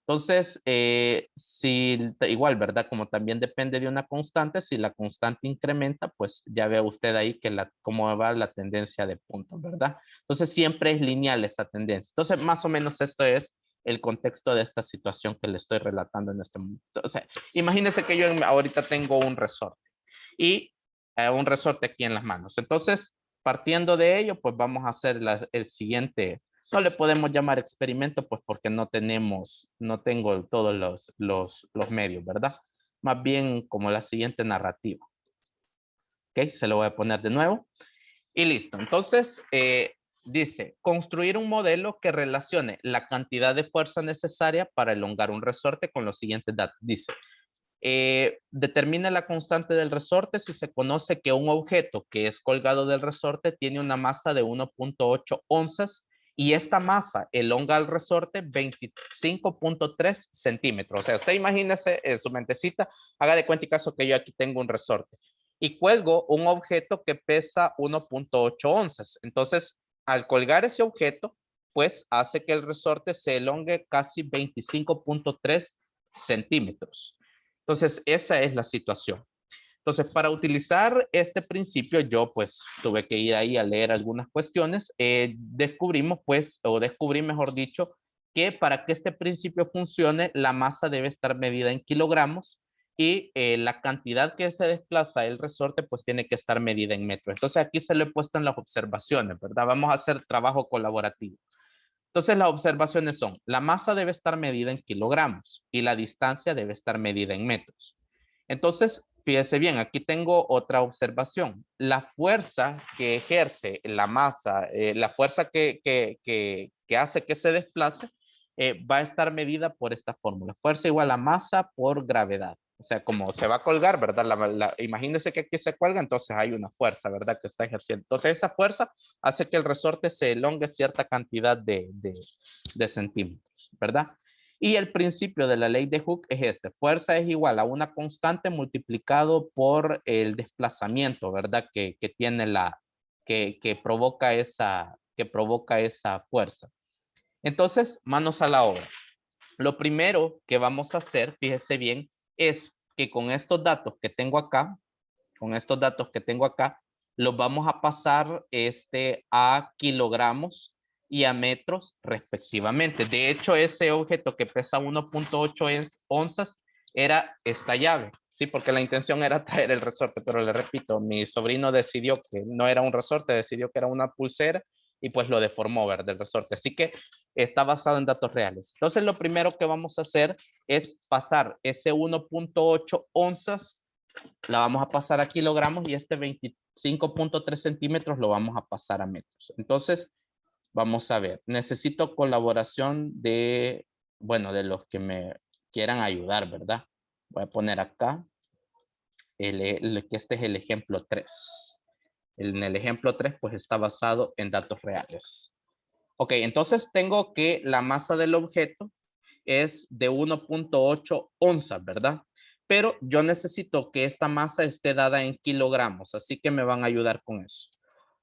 Entonces, igual, ¿verdad? Como también depende de una constante, si la constante incrementa, pues ya ve usted ahí que cómo va la tendencia de puntos, ¿verdad? Entonces, siempre es lineal esa tendencia. Entonces, más o menos esto es el contexto de esta situación que le estoy relatando en este momento. O sea, imagínese que yo ahorita tengo un resorte y un resorte aquí en las manos. Entonces, partiendo de ello, pues vamos a hacer el siguiente. No le podemos llamar experimento, pues porque no tengo todos los medios, ¿verdad? Más bien como la siguiente narrativa. Ok, se lo voy a poner de nuevo. Y listo. Entonces, dice, construir un modelo que relacione la cantidad de fuerza necesaria para elongar un resorte con los siguientes datos. Dice, determina la constante del resorte si se conoce que un objeto que es colgado del resorte tiene una masa de 1.8 onzas y esta masa elonga al resorte 25.3 centímetros. O sea, usted imagínese en su mentecita, haga de cuenta y caso que yo aquí tengo un resorte y cuelgo un objeto que pesa 1.8 onzas. Entonces, al colgar ese objeto, pues hace que el resorte se elongue casi 25.3 centímetros. Entonces, esa es la situación. Entonces, para utilizar este principio, yo pues tuve que ir ahí a leer algunas cuestiones. Descubrimos pues, o descubrí mejor dicho, que para que este principio funcione, la masa debe estar medida en kilogramos y la cantidad que se desplaza el resorte pues tiene que estar medida en metros. Entonces, aquí se lo he puesto en las observaciones, ¿verdad? Vamos a hacer trabajo colaborativo. Entonces las observaciones son, la masa debe estar medida en kilogramos y la distancia debe estar medida en metros. Entonces, fíjese bien, aquí tengo otra observación. La fuerza que ejerce la masa, la fuerza que hace que se desplace, va a estar medida por esta fórmula. Fuerza igual a masa por gravedad. O sea, como se va a colgar, ¿verdad? Imagínense que aquí se cuelga, entonces hay una fuerza, ¿verdad? Que está ejerciendo. Entonces esa fuerza hace que el resorte se elongue cierta cantidad de centímetros, ¿verdad? Y el principio de la ley de Hooke es este. Fuerza es igual a una constante multiplicado por el desplazamiento, ¿verdad? Que tiene que provoca esa fuerza. Entonces, manos a la obra. Lo primero que vamos a hacer, fíjese bien, es que con estos datos que tengo acá, los vamos a pasar a kilogramos y a metros respectivamente. De hecho, ese objeto que pesa 1.8 onzas era esta llave, ¿sí? Porque la intención era traer el resorte, pero le repito, mi sobrino decidió que no era un resorte, decidió que era una pulsera y pues lo deformó, ¿verdad? El resorte. Así que está basado en datos reales. Entonces, lo primero que vamos a hacer es pasar ese 1.8 onzas, la vamos a pasar a kilogramos y este 25.3 centímetros lo vamos a pasar a metros. Entonces, vamos a ver. Necesito colaboración de los que me quieran ayudar, ¿verdad? Voy a poner acá que este es el ejemplo 3. En el ejemplo 3, pues está basado en datos reales. Ok, entonces tengo que la masa del objeto es de 1.8 onzas, ¿verdad? Pero yo necesito que esta masa esté dada en kilogramos, así que me van a ayudar con eso.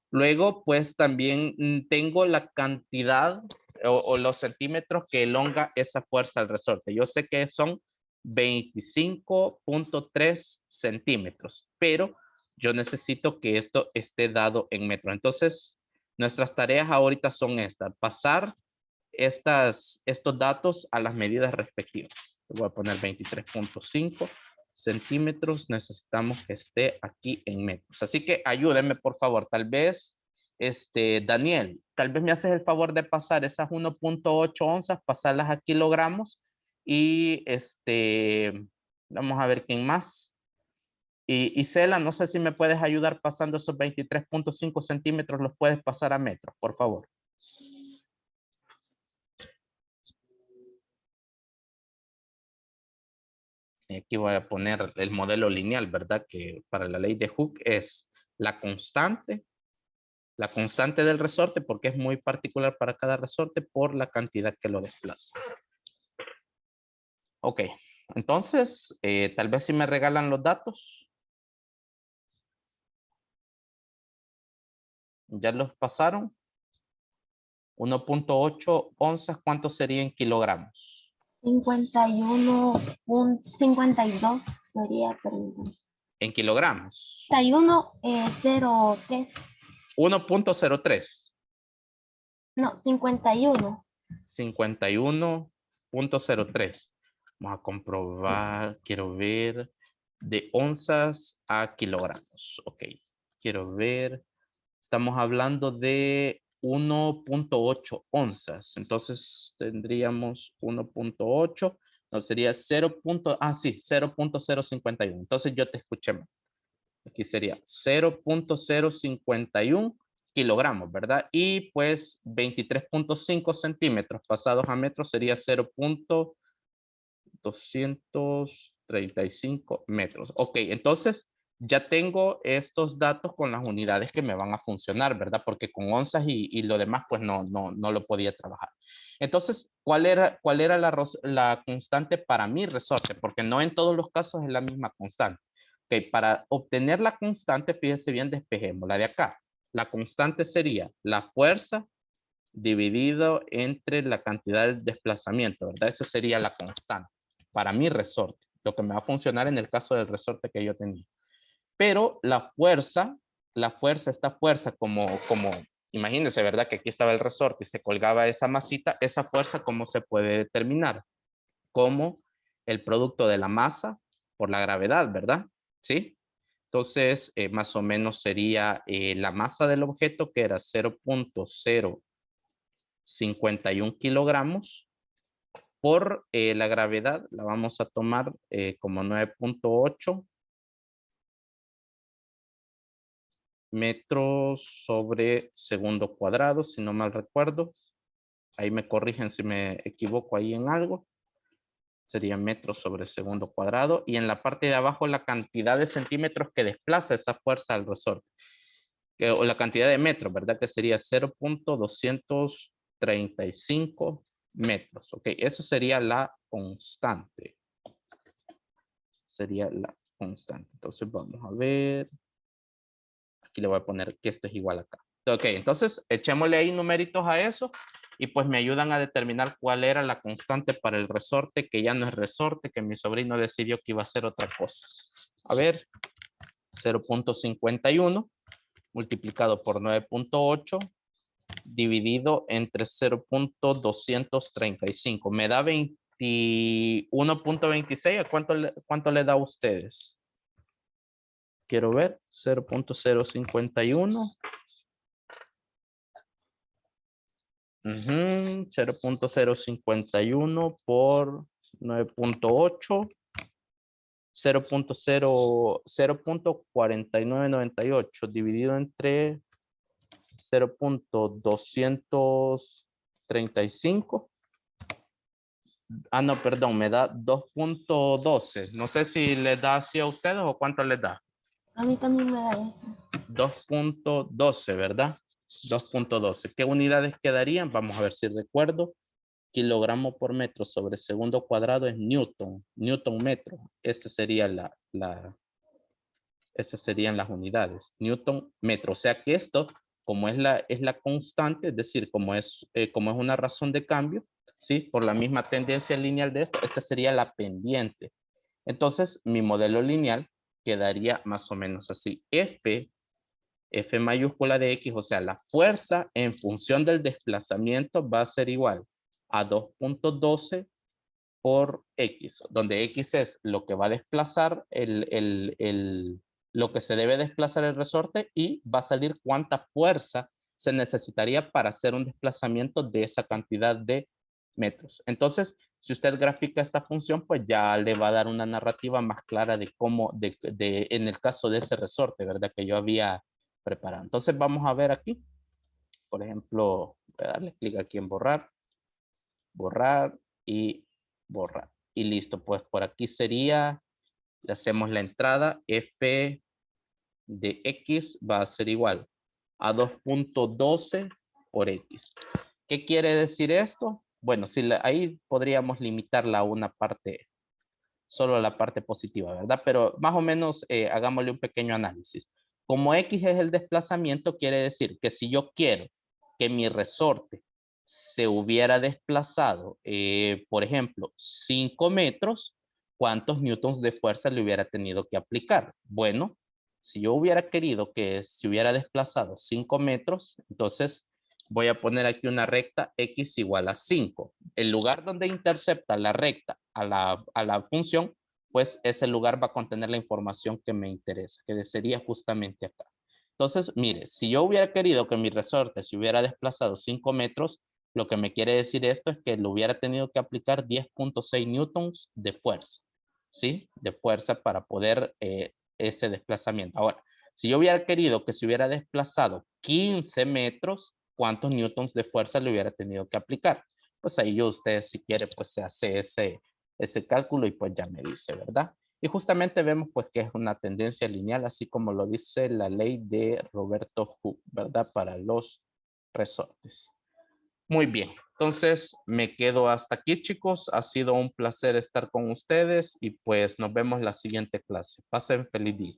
Luego, pues también tengo la cantidad o los centímetros que elonga esa fuerza al resorte. Yo sé que son 25.3 centímetros, pero yo necesito que esto esté dado en metros. Entonces, nuestras tareas ahorita son estas, pasar estos datos a las medidas respectivas. Voy a poner 23.5 centímetros. Necesitamos que esté aquí en metros. Así que ayúdenme, por favor. Tal vez, Daniel, tal vez me haces el favor de pasar esas 1.8 onzas, pasarlas a kilogramos y vamos a ver quién más. Y Cela, no sé si me puedes ayudar pasando esos 23.5 centímetros, los puedes pasar a metros, por favor. Aquí voy a poner el modelo lineal, ¿verdad? Que para la ley de Hooke es la constante del resorte, porque es muy particular para cada resorte por la cantidad que lo desplaza. Ok, entonces, tal vez si me regalan los datos. ¿Ya los pasaron? 1.8 onzas, ¿cuánto sería en kilogramos? 51.52 sería, perdón. En kilogramos. 51.03. 1.03. No, 51. 51.03. Vamos a comprobar, quiero ver. de onzas a kilogramos. Ok, quiero ver. Estamos hablando de 1.8 onzas. Entonces tendríamos 1.8. No, sería 0. Sí, 0.051. Entonces yo te escuché mal. Aquí sería 0.051 kilogramos, ¿verdad? Y pues 23.5 centímetros pasados a metros sería 0.235 metros. Ok, entonces ya tengo estos datos con las unidades que me van a funcionar, ¿verdad? Porque con onzas y lo demás pues no lo podía trabajar. Entonces, ¿cuál era la constante para mi resorte? Porque no en todos los casos es la misma constante. Ok, para obtener la constante, fíjese bien, despejemos la de acá. La constante sería la fuerza dividido entre la cantidad de desplazamiento, ¿verdad? Esa sería la constante para mi resorte, lo que me va a funcionar en el caso del resorte que yo tenía. Pero esta fuerza como imagínense, ¿verdad? Que aquí estaba el resorte y se colgaba esa masita, esa fuerza, ¿cómo se puede determinar? Como el producto de la masa por la gravedad, ¿verdad? ¿Sí? Entonces, más o menos sería la masa del objeto, que era 0.051 kilogramos, por la gravedad, la vamos a tomar como 9.8 metros sobre segundo cuadrado, si no mal recuerdo. Ahí me corrigen si me equivoco ahí en algo. Sería metros sobre segundo cuadrado. Y en la parte de abajo la cantidad de centímetros que desplaza esa fuerza al resorte. O la cantidad de metros, ¿verdad? Que sería 0.235 metros. Ok, eso sería la constante. Sería la constante. Entonces vamos a ver. Aquí le voy a poner que esto es igual acá. Ok, entonces echémosle ahí numeritos a eso y pues me ayudan a determinar cuál era la constante para el resorte, que ya no es resorte, que mi sobrino decidió que iba a ser otra cosa. A ver, 0.51 multiplicado por 9.8 dividido entre 0.235. Me da 21.26. ¿A cuánto le da a ustedes? Quiero ver, 0.051. 0.051 por 9.8. 0.4998 dividido entre 0.235. Ah, no, perdón, me da 2.12. No sé si les da así a ustedes o cuánto les da. A mí también me da eso. 2.12, ¿verdad? 2.12. ¿Qué unidades quedarían? Vamos a ver si recuerdo. Kilogramo por metro sobre segundo cuadrado es newton. Newton metro. Estas serían las unidades. Newton metro. O sea que esto, como es la constante, es decir, como es una razón de cambio, ¿sí? Por la misma tendencia lineal de esto, esta sería la pendiente. Entonces, mi modelo lineal quedaría más o menos así. F mayúscula de X, o sea, la fuerza en función del desplazamiento va a ser igual a 2.12 por X, donde X es lo que va a desplazar lo que se debe desplazar el resorte y va a salir cuánta fuerza se necesitaría para hacer un desplazamiento de esa cantidad de metros. Entonces, si usted grafica esta función, pues ya le va a dar una narrativa más clara de cómo, en el caso de ese resorte, ¿verdad? Que yo había preparado. Entonces, vamos a ver aquí. Por ejemplo, voy a darle clic aquí en borrar, borrar y borrar. Y listo, pues por aquí sería, le hacemos la entrada, F de X va a ser igual a 2.12 por X. ¿Qué quiere decir esto? Bueno, ahí podríamos limitarla a una parte, solo a la parte positiva, ¿verdad? Pero más o menos hagámosle un pequeño análisis. Como X es el desplazamiento, quiere decir que si yo quiero que mi resorte se hubiera desplazado, por ejemplo, 5 metros, ¿cuántos newtons de fuerza le hubiera tenido que aplicar? Bueno, si yo hubiera querido que se hubiera desplazado 5 metros, entonces voy a poner aquí una recta X igual a 5. El lugar donde intercepta la recta a la función, pues ese lugar va a contener la información que me interesa, que sería justamente acá. Entonces, mire, si yo hubiera querido que mi resorte se hubiera desplazado 5 metros, lo que me quiere decir esto es que le hubiera tenido que aplicar 10.6 newtons de fuerza, ¿sí? De fuerza para poder ese desplazamiento. Ahora, si yo hubiera querido que se hubiera desplazado 15 metros, ¿cuántos newtons de fuerza le hubiera tenido que aplicar? Pues ahí yo, usted si quiere, pues se hace ese cálculo y pues ya me dice, ¿verdad? Y justamente vemos pues que es una tendencia lineal, así como lo dice la ley de Roberto Hooke, ¿verdad? Para los resortes. Muy bien, entonces me quedo hasta aquí, chicos. Ha sido un placer estar con ustedes y pues nos vemos la siguiente clase. Pasen feliz día.